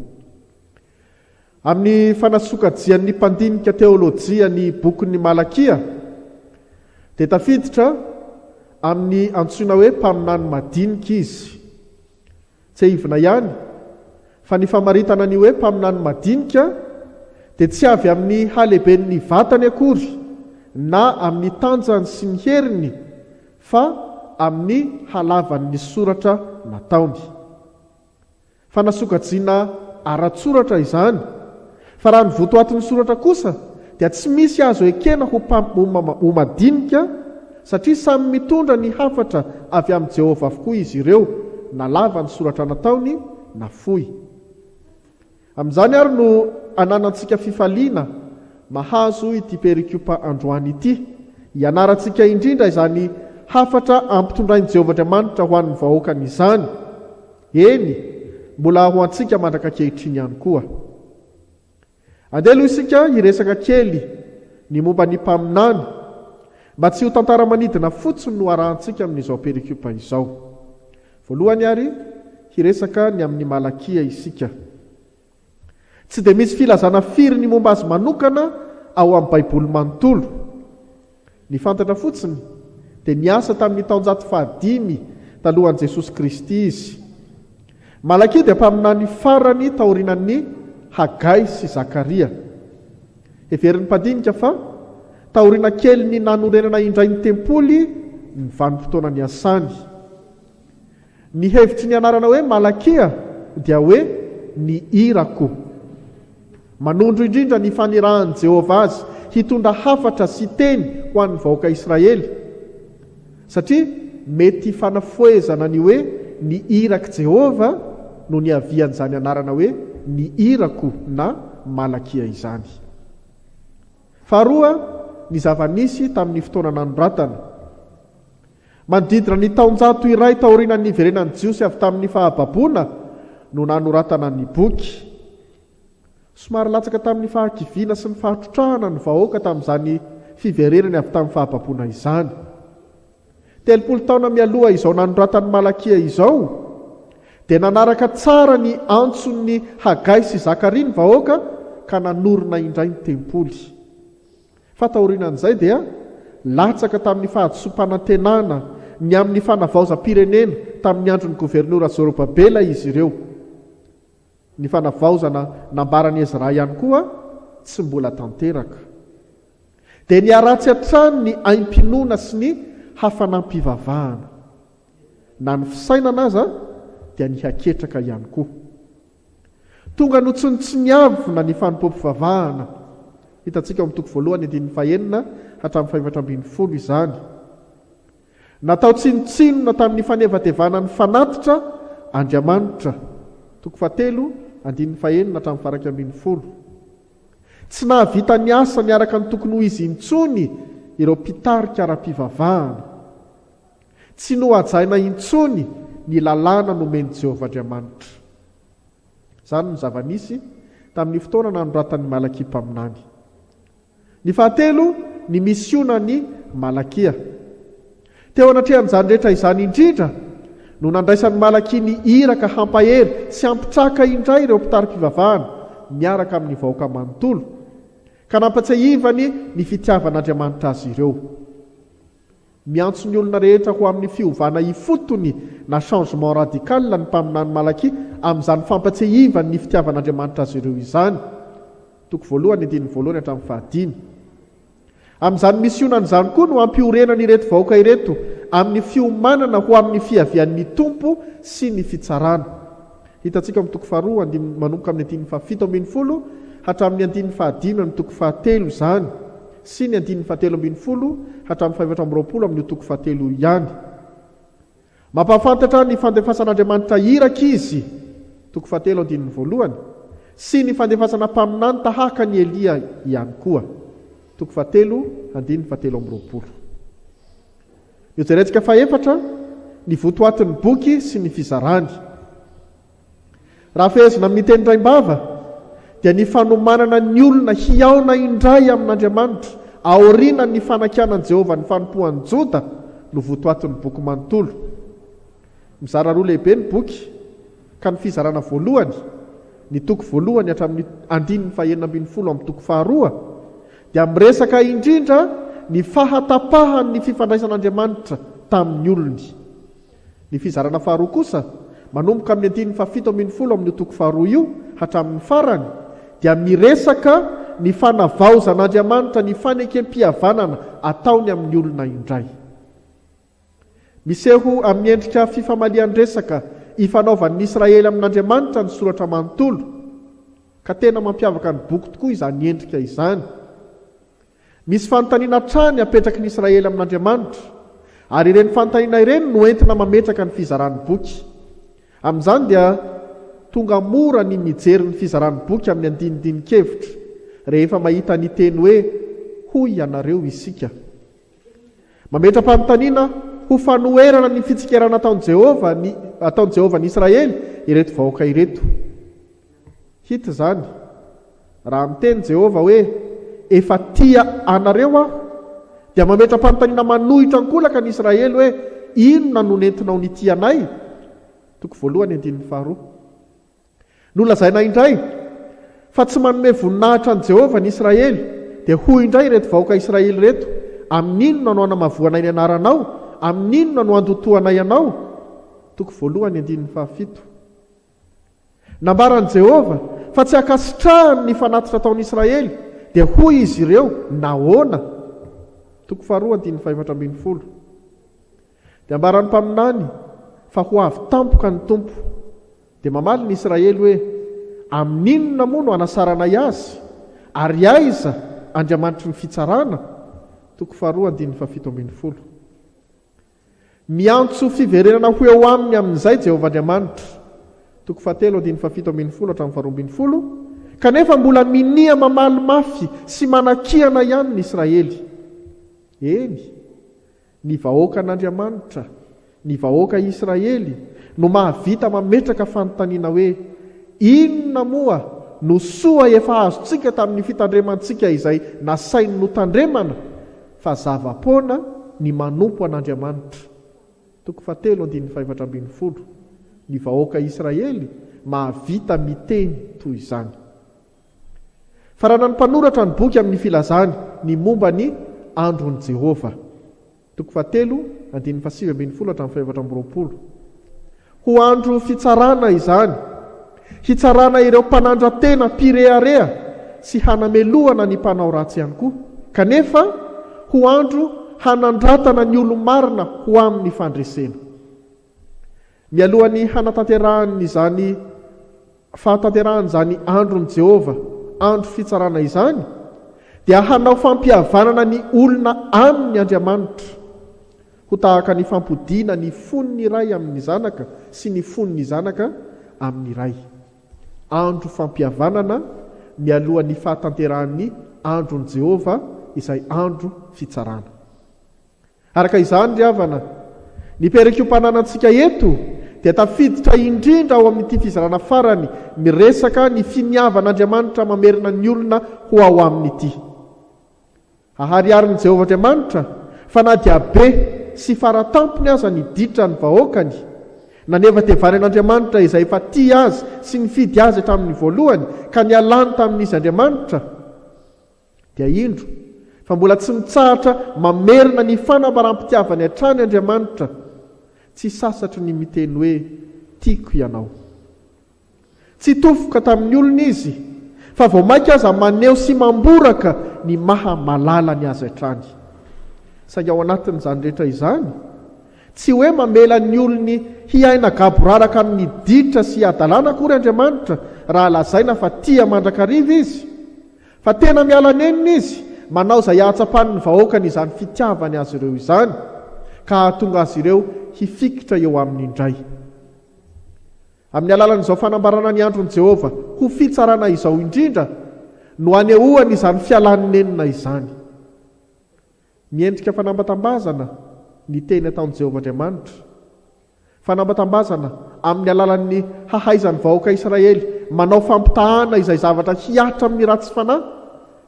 Amin'ny fanasokajian'ny mpandinika teolojia ny bokin'ny Malakia dia tafiditra amin'ny antsoina hoe mpaminany madinika izy. Tsy hivina ihany fa ny famaritana ny hoe mpaminany madinika dia tsy avy amin'ny halehiben'ny vatany akory na amin'ny tanjany sy ny heriny, fa amin'ny halavan'ny soratra nataony. Fanasokajiana ara-tsoratra izany, fa raha ny votoatin'ny soratra kosa dia tsy misy azo ekena ho madinika, satria samy mitondra ny hafatra avy amin'ny Jehova avokoa izy ireo, na lava ny soratra nataony na fohy. Amin'izany ary no ananantsika fifaliana mahazo ity perikiopa androany ity, hianarantsika indrindra izany hafatra ampitondrain'i Jehova Andriamanitra ho an'ny vahoakany izany. Eny, mbola ho antsika mandraka kehitriny ihany koa. Andelo isika hiresaka kely ny momba ny mpaminany, mba tsy ho tantara manidina fotsiny no arahantsika amin'izao perikiopa izao. Voalohany ary hiresaka ny amin'ny Malakia isika. Tsy dia misy filazana firy ny momba azy manokana ao amin'ny Baiboly manontolo. Ny fantatra fotsiny dia niasa tamin'ny taonjato fahadimy talohan'i Jesosy Kristy izy. Malakia dia mpaminany farany taorinan'ny Hagai sy Zakaria. Heverin'ny mpandinika fa taorina kely ny nanorenana indray ny tempoly ny vanim-potoana ny asany. Ny hevitry ny anarana hoe Malakia dia hoe ny irako. Manondro indrindra ny fanirahan'i Jehova azy hitondra hafatra sy teny ho an'ny vahoaka Israely. Satria mety fanafoezana ny hoe ny irak' Jehova no ny avian'izany anarana hoe ny irako na Malakia izany. Faharoa, ny zava-nisy tamin'ny fotoana nanoratana. Manodidina ny taonjato iray taorian'ny niverenan'ny Jiosy avy tamin'ny fahababoana no nanoratana ny boky. Somary latsaka tamin'ny fahakiviana sy ny fahatrotrahana ny vahoaka tamin'izany fivererany avy tamin'ny fahababoana izany. 30 taona mialoha izao nanoratan'ny Malakia izao dia nanaraka tsara ny antson'ny Hagai sy Zakaria ny vahoaka ka nanorina indray ny tempoly. Fataorinan'izay dia latsaka tamin'ny fahadisom-panantenana ny amin'ny fanavaozam-pirenena tamin'ny andron'ny gouverneura Zorobabela izy ireo. Ny fanavaozana nambaran'i Ezra ihany koa tsy mbola tanteraka. Dia niaratsy hatrany ny aim-pinoana sy ny hafanampivavahana. Na ny fisainana aza dia ny haketraka ihany koa. Tonga notsiniavina ny fanompoam-pivavahana. Hitantsika amin'ny toko voalohany 1:9 hatramin'ny 5:12 izany. Natao tsinotsinona tamin'ny fanevadevana ny fanatitra Andriamanitra. Toko 4 1:9 hatramin'ny faraka 10. Tsy nahavita ny asa niaraka ny tokony ho izy intsony ireo mpitarika ara-pivavahana. Tsy nohajaina intsony ny lalàna nomeny Jehova Andriamanitra. Izany ny zava-nisy tamin'ny fotoana nanoratan'ny Malakia mpaminany. Ny fahatelo, ny misionan'ny Malakia. Teo anatrehan'izany rehetra izany indrindra no nandraisan'ny Malakia ny iraka hampahery sy hampitraka indray ireo mpitary-pivavahana miaraka amin'ny vahoaka manontolo ka nampatsiahivany ny fitiavan'Andriamanitra azy ireo. Miantso ny olona rehetra ho amin'ny fiovana ifotony na changement radical ny mpaminany Malakia amin'izany fampatsiahivany ny fitiavan'Andriamanitra azy ireo izany. Toko voalohany 1:1 hatramin'ny 5. Amin'izany misionan'izany koa no hampiorenany ireto vahoaka ireto amin'ny fiomanana ho amin'ny fiavian'ny tompo sy ny fitsarana. Hitantsika amin'ny toko 2 manomboka amin'ny 7:10 hatramin'ny 5:15 ny toko 7 izany sy ny 7:17 hatramin'ny 5:20 amin'ny toko 7 ihany. Mampafantatra ny fandefasan'Andriamanitra iraka izy, toko 7:1 sy ny fandefasana mpaminany tahaka ny Elia ihany koa, toko 7:17. Iojerentsika faefatra ny votoatin'ny boky sy ny fizarany. Raha fehezina miteny indray-bava dia ny fanomanana ny olona hiaona indray amin'Andriamanitra aoriana ny fanakianan Jehova ny fanompohan'ny Joda no votoatin'ny boky manontolo. Mizara roa lehibe ny boky ka ny fizarana voalohany ny toko voalohany hatramin'ny 9:12 amin'ny toko 2 dia miresaka indrindra ny fahatapahan'ny fifandraisan'Andriamanitra tamin'ny olony. Ny fizarana faharoa kosa manomboka amin'ny 7:10 amin'ny toko 2 io hatramin'ny farany dia miresaka ny fanavaozan'Andriamanitra ny fanekem-pihavanana ataony amin'ny olona indray. Miseho amin'ny endrika fifamalian-dresaka ifanaovan'ny Israely amin'Andriamanitra ny soratra manontolo ka tena mampiavaka ny boky tokoa izany endrika izany. Misy fanontaniana trany apetraky ny Israely amin'Andriamanitra ary ireny fanontaniana ireny no entina mametraka ny fizaran'ny boky. Amin'izany dia tonga mora ny mijery ny fizaran'ny boky amin'ny andinidinikevitra rehefa mahita ny teny hoe hoy ianareo isika. Mametra-panontaniana ho fanoherana ny fitsikerana ataon'i Jehova ny Israely ireto vahoaka ireto. Hita zany raha miteny Jehova hoe efa tia anareo aho dia mametra-panontaniana manohitra ankolaka ny Israely hoe inona no nentinao ny tia anay Toko voalohany andininy faharoa. Nolazaina indray fa tsy manome voninahitra an Jehovah ny Israely, dia hoy indray reto vahoaka Israely reto: amin'inona no anamavoanay ny anaranao? Amin'inona no andotoanay ianao? Toko voalohany andininy fahafito. Nambaran Jehovah fa tsy hakasitrahany ny fanatitra ataon'ny Israely, dia hoy izy ireo: nahoana? Toko faharoa andininy 520. Dia ambaran'ny mpaminany fa ho avy tampoka ny tompo, dia mamaly ny Israely hoe: amin'inona moa no anasaranay azy, ary aiza andriamanitry ny fitsarana? Toko faharoa andininy 720. Miantso fiverenana ho eo aminy amin'izay Jehovah Andriamanitra. Toko fahatelo andininy 720 hatramin'ny 220. Kanefa mbola minia mamaly mafy sy manakiana ihany ny Israely. Eny, ny vahoakan'Andriamanitra, ny vahoaka Israely no mahavita mametraka fanontaniana hoe: inona moa no soa efa azontsika tamin'ny fitandremantsika izay nasainy notandremana, fa zava-poana ny manompo an'Andriamanitra. Toko fahatelo andininy 520. Ny vahoaka Israely mahavita miteny toy izany. Farana ny mpanoratra ny boky amin'ny filazany ny momba ny andron'i Jehovah. Toko fahatelo andininy 720 hatramin'ny 720. Ho andro fitsarana izany, hitsarana ireo mpanandra-tena mpirearea sy hanamelohana ny mpanao ratsy ihany koa. Kanefa ho andro hanandratana ny olo-marina ho amin'ny fandresena. Mialohan'ny hanatanterahany fahatanterahany andron'i Jehovah, andro fitsarana izany, dia hanao fampihavanana ny olona aminy Andriamanitra, ho tahaka ny fampodiana ny fon'ny iray amin'ny zanaka sy ny fon'ny zanaka amin'ny iray. Andro fampihavanana mialohan'ny fahatanterahany andron'i Jehovah, izay andro fitsarana. Araka izany ry havana, ny perekim-pananantsika eto dia tafiditra indrindra ao amin'ity fizarana farany miresaka ny finiavan'Andriamanitra mamerina ny olona ho ao amin'ity. Ahariarin'i Jehovah Andriamanitra fa na dia be sy faratampony aza ny ditra ny vahoakany, nanefa tevany an'Andriamanitra izay efa tia azy sy nifidy azy hatramin'ny voalohany ka nialany tamin'izy Andriamanitra, dia indro fa mbola tsy mitsahatra mamerina ny fanaparam-pitiavany hatrany Andriamanitra, tsy sasatry ny miteny hoe: tiako ianao. Tsy tofoka tamin'ny olona izy, fa vao maika aza maneho sy mamboraka ny maha malala ny azy hatrany. Saingy ao anatin'izany rehetra izany, tsy hoe mamela ny olony hiaina gaboraraka amin'ny ditra sy adalana akory Andriamanitra raha lazaina fa tia mandrakariva izy, fa tena miala nenina izy manao izay ahatsapan'ny vahoakany izany fitiavany azy ireo izany, ka hahatonga azy ireo hifikitra eo amin'ny indray. Amin'ny alalan'izao fanambarana ny andron'i Jehovah ho fitsarana izao indrindra no anehoany izany fialanenina izany. Miendrika fanambatambazana ny teny ataon'i Jehovah Andriamanitra, fanambatambazana amin'ny alalan'ny hahaizan'ny vahoaka Israely manao fampitahana izay zavatra hiatra amin'ny ratsy fanahy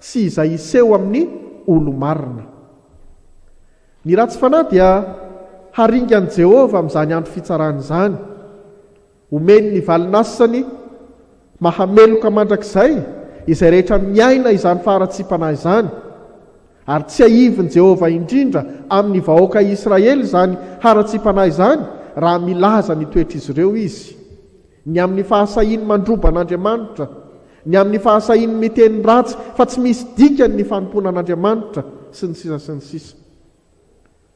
sy izay iseho amin'ny olo marina. Ny ratsy fanahy dia haringan'i Jehovah amin'izany andro fitsarana izany, omeny ny valinasany mahameloka mandrakizay izay rehetra miaina izany faharatsiam-panahy izany, ary tsy aivin' Jehovah indrindra amin'ny vahoaka Israely izany haratsiam-panahy izany raha milaza ny toetr'izy ireo izy, ny amin'ny fahasahiany mandroba an'Andriamanitra, ny amin'ny fahasahiany miteny ratsy fa tsy misy dikany ny fanompona an'Andriamanitra, sy ny sisa sy ny sisa.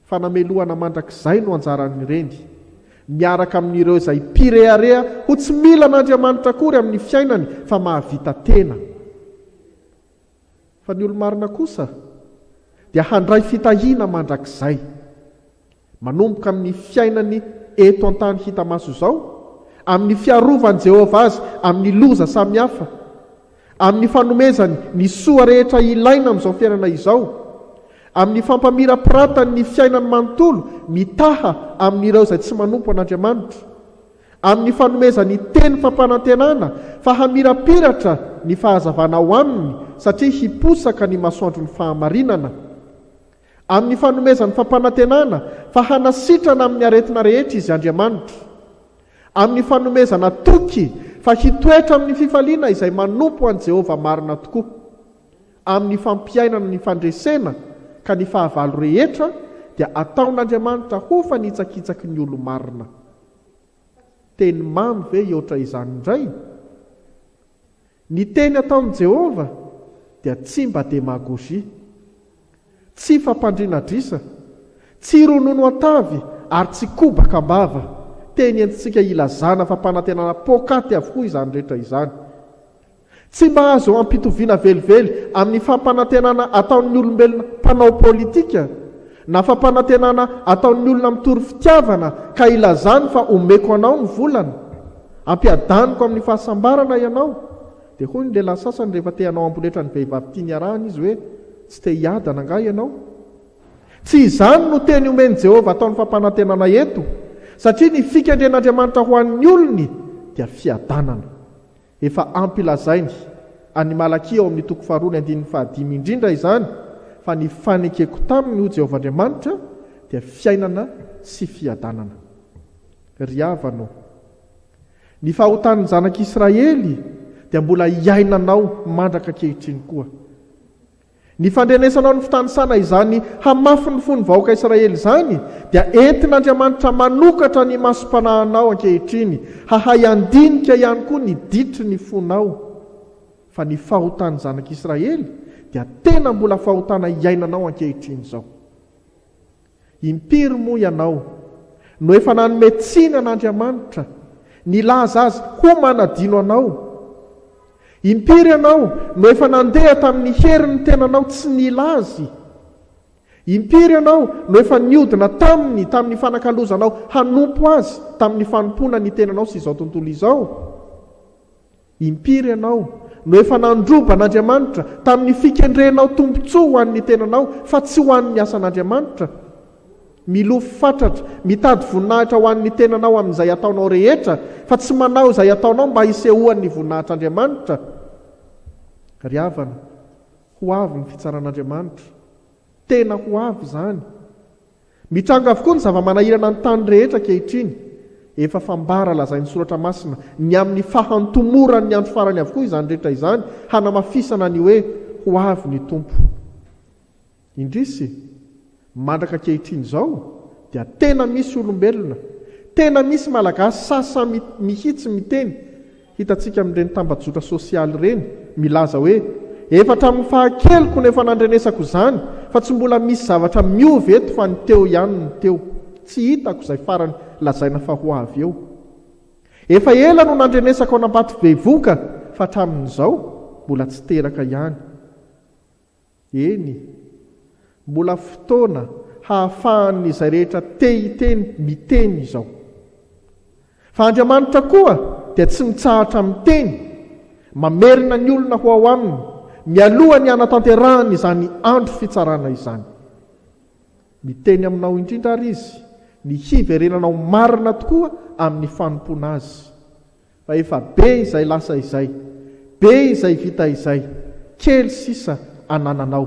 Fanamelohana mandrakizay no anjaran'ireny, miaraka amin'ireo izay mpirearea ho tsy mila an'Andriamanitra akory amin'ny fiainany fa mahavita tena. Fa ny olo-marina kosa dia handray fitahiana mandrakizay, manomboka amin'ny fiainany eto an-tany hita maso izao, amin'ny fiarovan'i Jehovah azy amin'ny loza samihafa, amin'ny fanomezany ny soa rehetra ilaina amin'izao fiainana izao, amin'ny fampamira-piratany ny fiainany manontolo mitaha amin'ireo izay tsy manompo an'Andriamanitra, amin'ny fanomezany teny fampanantenana fa hamirapiratra ny fahazavana ao aminy satria hiposaka ny masoandro ny fahamarinana, amin'ny fanomezany fampanantenana fa hanasitrana amin'ny aretina rehetra izy Andriamanitra, amin'ny fanomezana toky fa hitoetra amin'ny fifaliana izay manompo an Jehova marina tokoa, amin'ny fampiainana ny fandresena ka ny fahavalo rehetra dia ataon'Andriamanitra ho fanitsakitsaky ny olo marina. Teny mamy ve eotra izany indray? Ny teny ataon'i Jehova dia tsy mba demagozia, tsy fampandriana drisa, tsy ronono atavy ary tsy kobakambava. Teny antsika ilazana fampanantenana pokaty avokoa izany rehetra izany. Tsy mba azo ampitoviana velively amin'ny fampanantenana ataon'ny olombelona mpanao politika na fampanantenana ataon'ny olona mitory fitiavana ka ilazany fa omeko anao ny volana, ampiadaniko amin'ny fahasambarana ianao. Dia hoy ny lehilahy sasany rehefa te hanao amboletra ny vehivavy tiany arahany izy hoe tsy te hiadana nga ianao. Tsy izany no teny omeny Jehova ataon'ny fampanantenana eto, satria ny fikendren'Andriamanitra ho an'ny olony dia fiadanana. Efa ampilazainy any Malakia ao amin'ny toko 2:5 indrindra izany fa ny fanekeko taminy ho Jehova Andriamanitra dia fiainana sy fiadanana. Ry havano, ny fahotan'ny zanak'Israely dia mbola iainanao mandraka ankehitriny koa. Ny fandrenesanao ny fitanisana izany hamafy ny fony vahoaka Israely izany dia entin'Andriamanitra manokatra ny masom-panahinao ankehitriny, hahay andinika ihany koa ny ditry ny fonao. Fa ny fahotan'ny zanak'Israely dia tena mbola fahotana iainanao ankehitriny izao. Impiry moa ianao no efa nanome tsiny an'Andriamanitra nilaza azy ho manadino anao? Impiry ianao no efa nandeha tamin'ny herin'ny tenanao tsy nilazy? Impiry ianao no efa niodina tamin'ny fanakalozanao hanompo azy tamin'ny fanompoana ny tenanao sy izao tontolo izao? Impiry ianao no efa nandroba n'Andriamanitra tamin'ny fikendrenao tombontsoa ho an'ny tenanao fa tsy ho an'ny asan'Andriamanitra? Milofo fatratra, mitady voninahitra ho an'ny tenanao amin'izay ataonao rehetra fa tsy manao izay ataonao mba hisehoan'ny voninahitr'Andriamanitra? Ry havana, ho avy ny fitsaran'Andriamanitra, tena ho avy izany. Mitranga avokoa ny zava-manahirana ny tany rehetra ankehitriny. Efa fambara lazain'ny soratra masina ny amin'ny fahantomorany andro farany avokoa izany rehetra izany, hanamafisana ny hoe ho avy ny tompo. Indrisy mandraka ankehitriny izao dia tena misy olombelona, tena misy malagasy sasa mihitsy miteny. Hitantsika amin'ireny tambajotra sosialy ireny milaza hoe efatra amin'ny fahakeliko nefa nandrenesako izany fa tsy mbola misy zavatra miovy eto fa ny teo ihany ny teo. Tsy hitako izay farany lazaina fa ho avy eo. Efa ela no nandrenesako anambaty bevoka fa hatramin'izao mbola tsy teraka ihany. Eny, mbola fotoana hahafahan'izay rehetra te hiteny miteny izao. Fa Andriamanitra koa dia tsy mitsahatra miteny, mamerina ny olona ho ao aminy, mialoha ny anatanterahany izany andro fitsarana izany. Miteny aminao indrindra ary izy, ny hiverenanao marina tokoa amin'ny fanompoana azy. Fa efa be izay lasa izay, be izay vita izay, kely sisa anananao.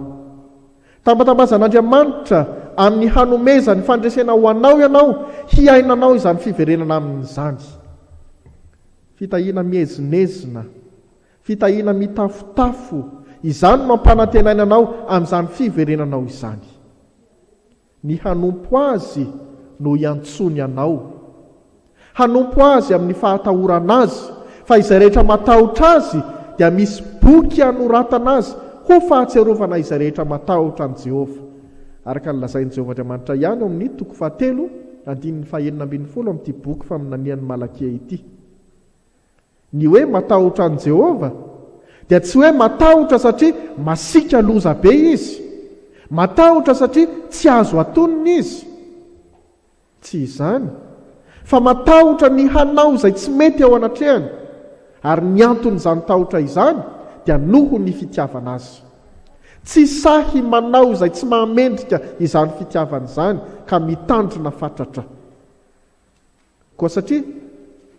Tambatambazan'Andriamanitra amin'ny hanomezany fandresena ho anao ianao, hiainanao izany fiverenana amin'izany. Fitahiana miezinezina, fitahiana mitafotafo, izany mampanantenaina anao amin'izany fiverenanao izany. Ny hanompo azy no iantsony anao. Hanompo azy amin'ny fahatahorana azy, fa izay rehetra matahotra azy dia misy boky anoratana azy ho fahatserovana izay rehetra matahotra an Jehova. Araka ny lazain'i Jehova Andriamanitra ihany ao amin'ny toko 7:9-10 amin'ity boky faminanian'ny Malakia ity. Ny hoe matahotra an Jehova dia tsy hoe matahotra satria masika loza be izy, matahotra satria tsy azo atonony izy. Tsy izany, fa matahotra ny hanao izay tsy mety ao anatrehany, ary ny anton'izany tahotra izany dia noho ny fitiavana azy. Tsy sahy manao izay tsy mahamendrika izany fitiavana izany ka mitandrina fatratra. Koa satria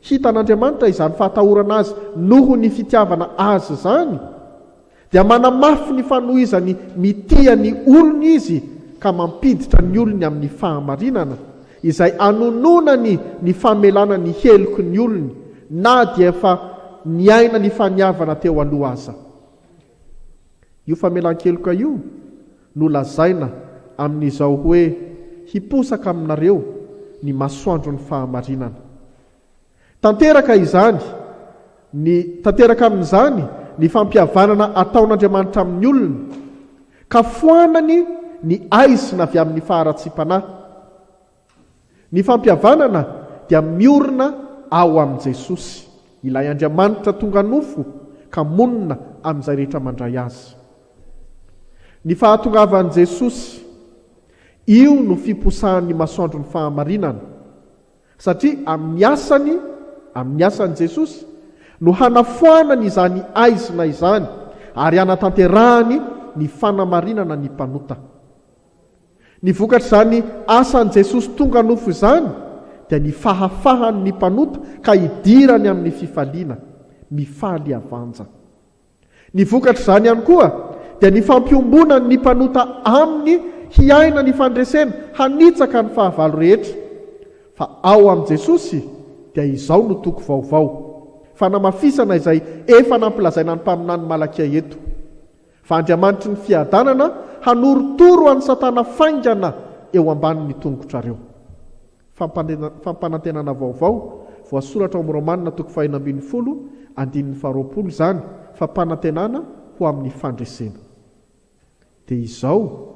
hitan'Andriamanitra izany fahatahorana azy noho ny fitiavana azy izany, dia manamafy ny fanohizany mitia ny olony izy ka mampiditra ny olony amin'ny fahamarinana, izay anononany ny famelana ny heloko ny olony na dia efa niaina ny faniavana teo aloha aza. Io famelan-keloka io no lazaina amin'izao hoe hiposaka aminareo ny masoandro ny fahamarinana. Tanteraka amin'izany ny fampihavanana ataon'Andriamanitra amin'ny olona ka foanany ny aizina avy amin'ny faharatsipanahy. Ny fampihavanana dia miorina ao amin'i Jesosy, ilay Andriamanitra tonga nofo ka monina amin'izay rehetra mandray azy. Ny fahatongavan'i Jesosy, io no fiposahan'ny masoandro ny fahamarinana, satria amin'ny asany Jesosy no hanafoanany izany aizina izany ary hanatanterahany ny fanamarinana ny mpanota. Ny vokatra izany asan'i Jesosy tonga nofo izany dia ny fahafahany ny mpanota ka hidirany amin'ny fifaliana, mifaly avanja. Ny vokatra izany ihany koa dia ny fampiombonany ny mpanota aminy hiaina ny fandresena hanitsaka ny fahavalo rehetra. Fa ao amin'i Jesosy dia izao no toko vaovao, fanamafisana izay efa nampilazaina ny mpaminany Malakia eto. Fa Andriamanitra ny fiadanana hanoritoro an'ny Satana faingana eo ambanin'ny tongotrareo. Fampanantenana vaovao voasoratra amin'ny Romanina 5:20 izany, fampanantenana ho amin'ny fandresena. Dia izao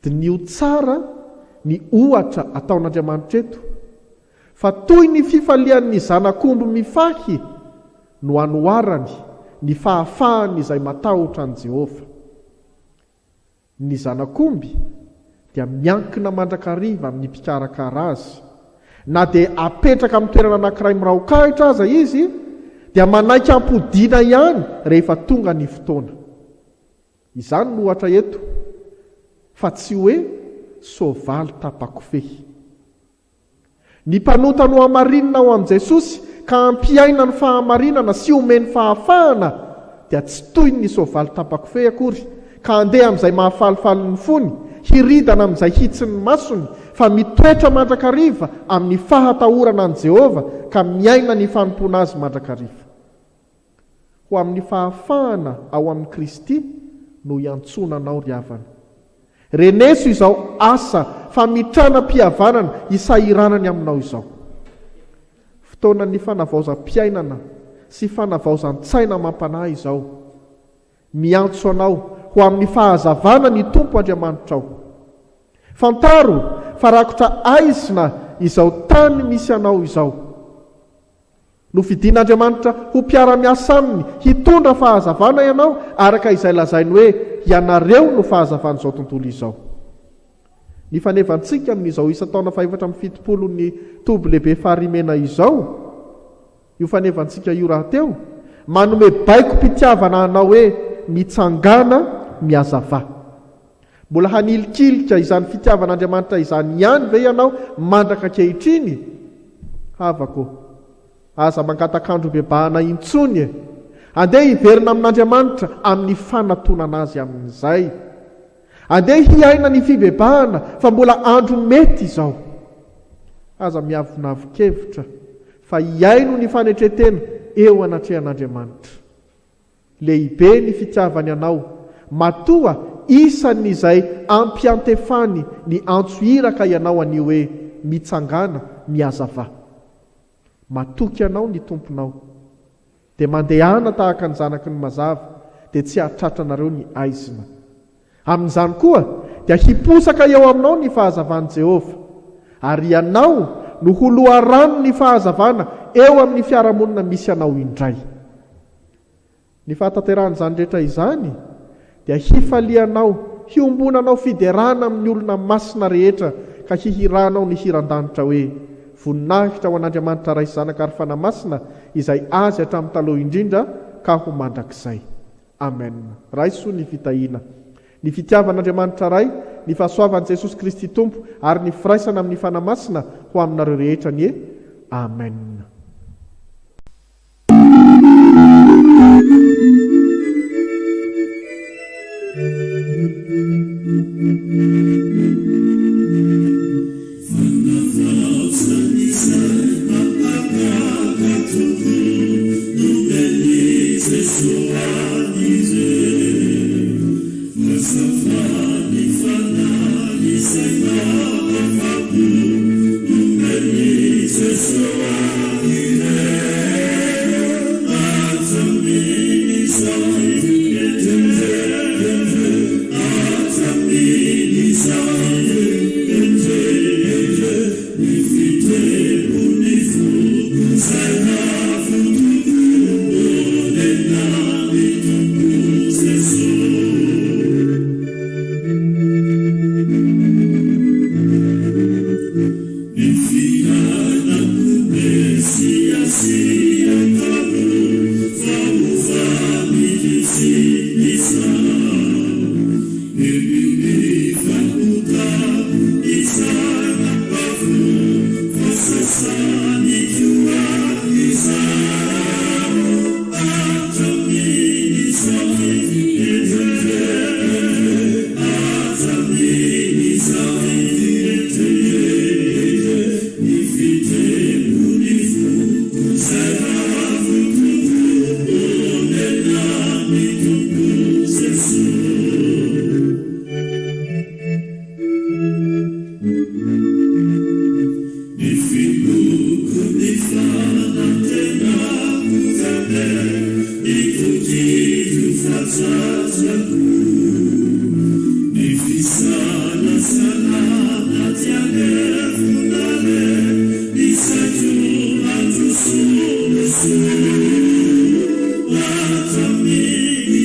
dinio tsara ny ohatra ataon'Andriamanitra eto, fa toy ny fifalian'ny zanak'omby mifahy no anoarany ny fahafahany izay matahotra an' Jehova. Ny zanak'omby dia miankina mandrakariva amin'ny mpikarakara azy, na dia apetraka amin'ny toerana anankiray miraokahitra aza izy, dia manaiky ampodiana ihany rehefa tonga ny fotoana. Izany no ohatra eto, fa tsy hoe soavaly tapakofehy. Ny mpanota no hamarinina ao amin'i Jesosy ka ampiaina ny fahamarinana sy omeny fahafahana dia tsy toy ny soavaly tapakofehy akory, ka andeha amin'izay mahafalifaly ny fony, hiridana amin'izay hitsiny masony, fa mitoetra mandrakariva amin'ny fahatahorana an' Jehova ka miaina ny fanompona azy mandrakariva. Ho amin'ny fahafahana ao amin'ny Kristy no iantsonanao ry havana. Reneso izao asa famitrana mpihavanana isahiranany aminao izao. Fotoanan'ny fanavaozam-piainana sy fanavaozan-tsaina mampanahy izao. Miantso anao ho amin'ny fahazavana ny Tompo Andriamanitra ao. Fantaro fa rakotra aizina izao tany misy anao izao. Nofidian'Andriamanitra ho mpiara-miasa aminy hitondra fahazavana ianao araka izay lazainy hoe ianareo no fahazavan'izao tontolo izao. Ny fanevantsika amin'izao isan-taona 470 ny Tobilehibe Farihimena izao, io fanevantsika io raha teo, manome baiko mpitiavana anao hoe mitsangana miazava. Mbola hanilikilika izany fitiavan'Andriamanitra izany ihany ve ianao mandraka ankehitriny? Havako, aza mangatakandro fibebahana intsony, andeha hiverina amin'Andriamanitra amin'ny fanatonana azy amin'izay. Andeha hiaina ny fibebahana fa mbola andro mety izao. Aza miavonavokevitra fa hiaino ny fanetretena eo anatrehan'Andriamanitra. Lehibe ny fitiavany anao, matoa isan'izay ampiantefany ny antso iraka ianao anio hoe mitsangana miazava. Matoky anao ny tomponao, dia mandehana tahaka ny zanaky ny mazava, dia tsy hahatratranareo ny aizina. Amin'izany koa dia hiposaka eo aminao ny fahazavan'i Jehova, ary ianao no holoarano ny fahazavana eo amin'ny fiarahamonina misy anao indray. Ny fahatanteran'izany rehetra izany dia hifalianao, hiombonanao fiderana amin'ny olona masina rehetra ka hihiranao ny hiran-danitra hoe voninahitra ho an'Andriamanitra raisy zanaka ary fanamasina izay azy hatramin'ny taloha indrindra ka ho mandrakizay. Amen. Raiso ny fitahina. Ny fitiavan'Andriamanitra ray, ny fahasoavan'i Jesosy Kristy Tompo ary ny firaisana amin'ny fanamasina ho aminareo rehetra ny Amen.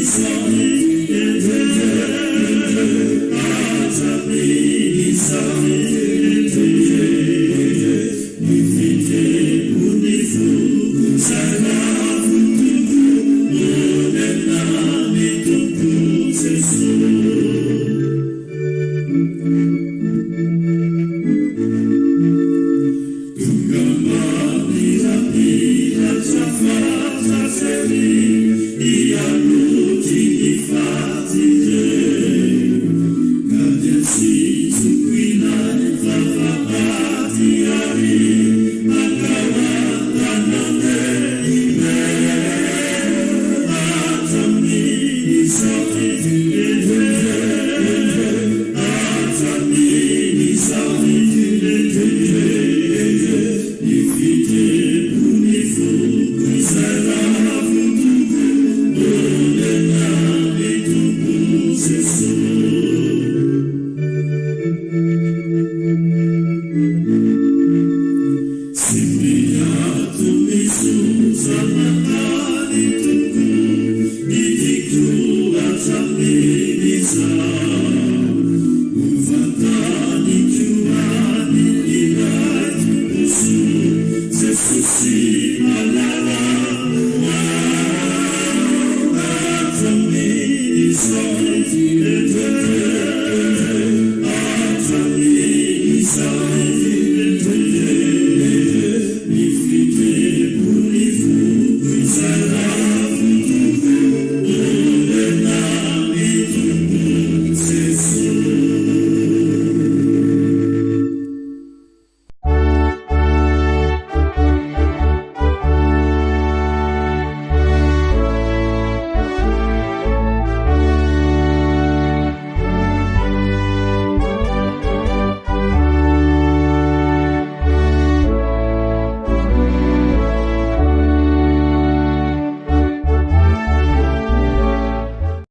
Isaia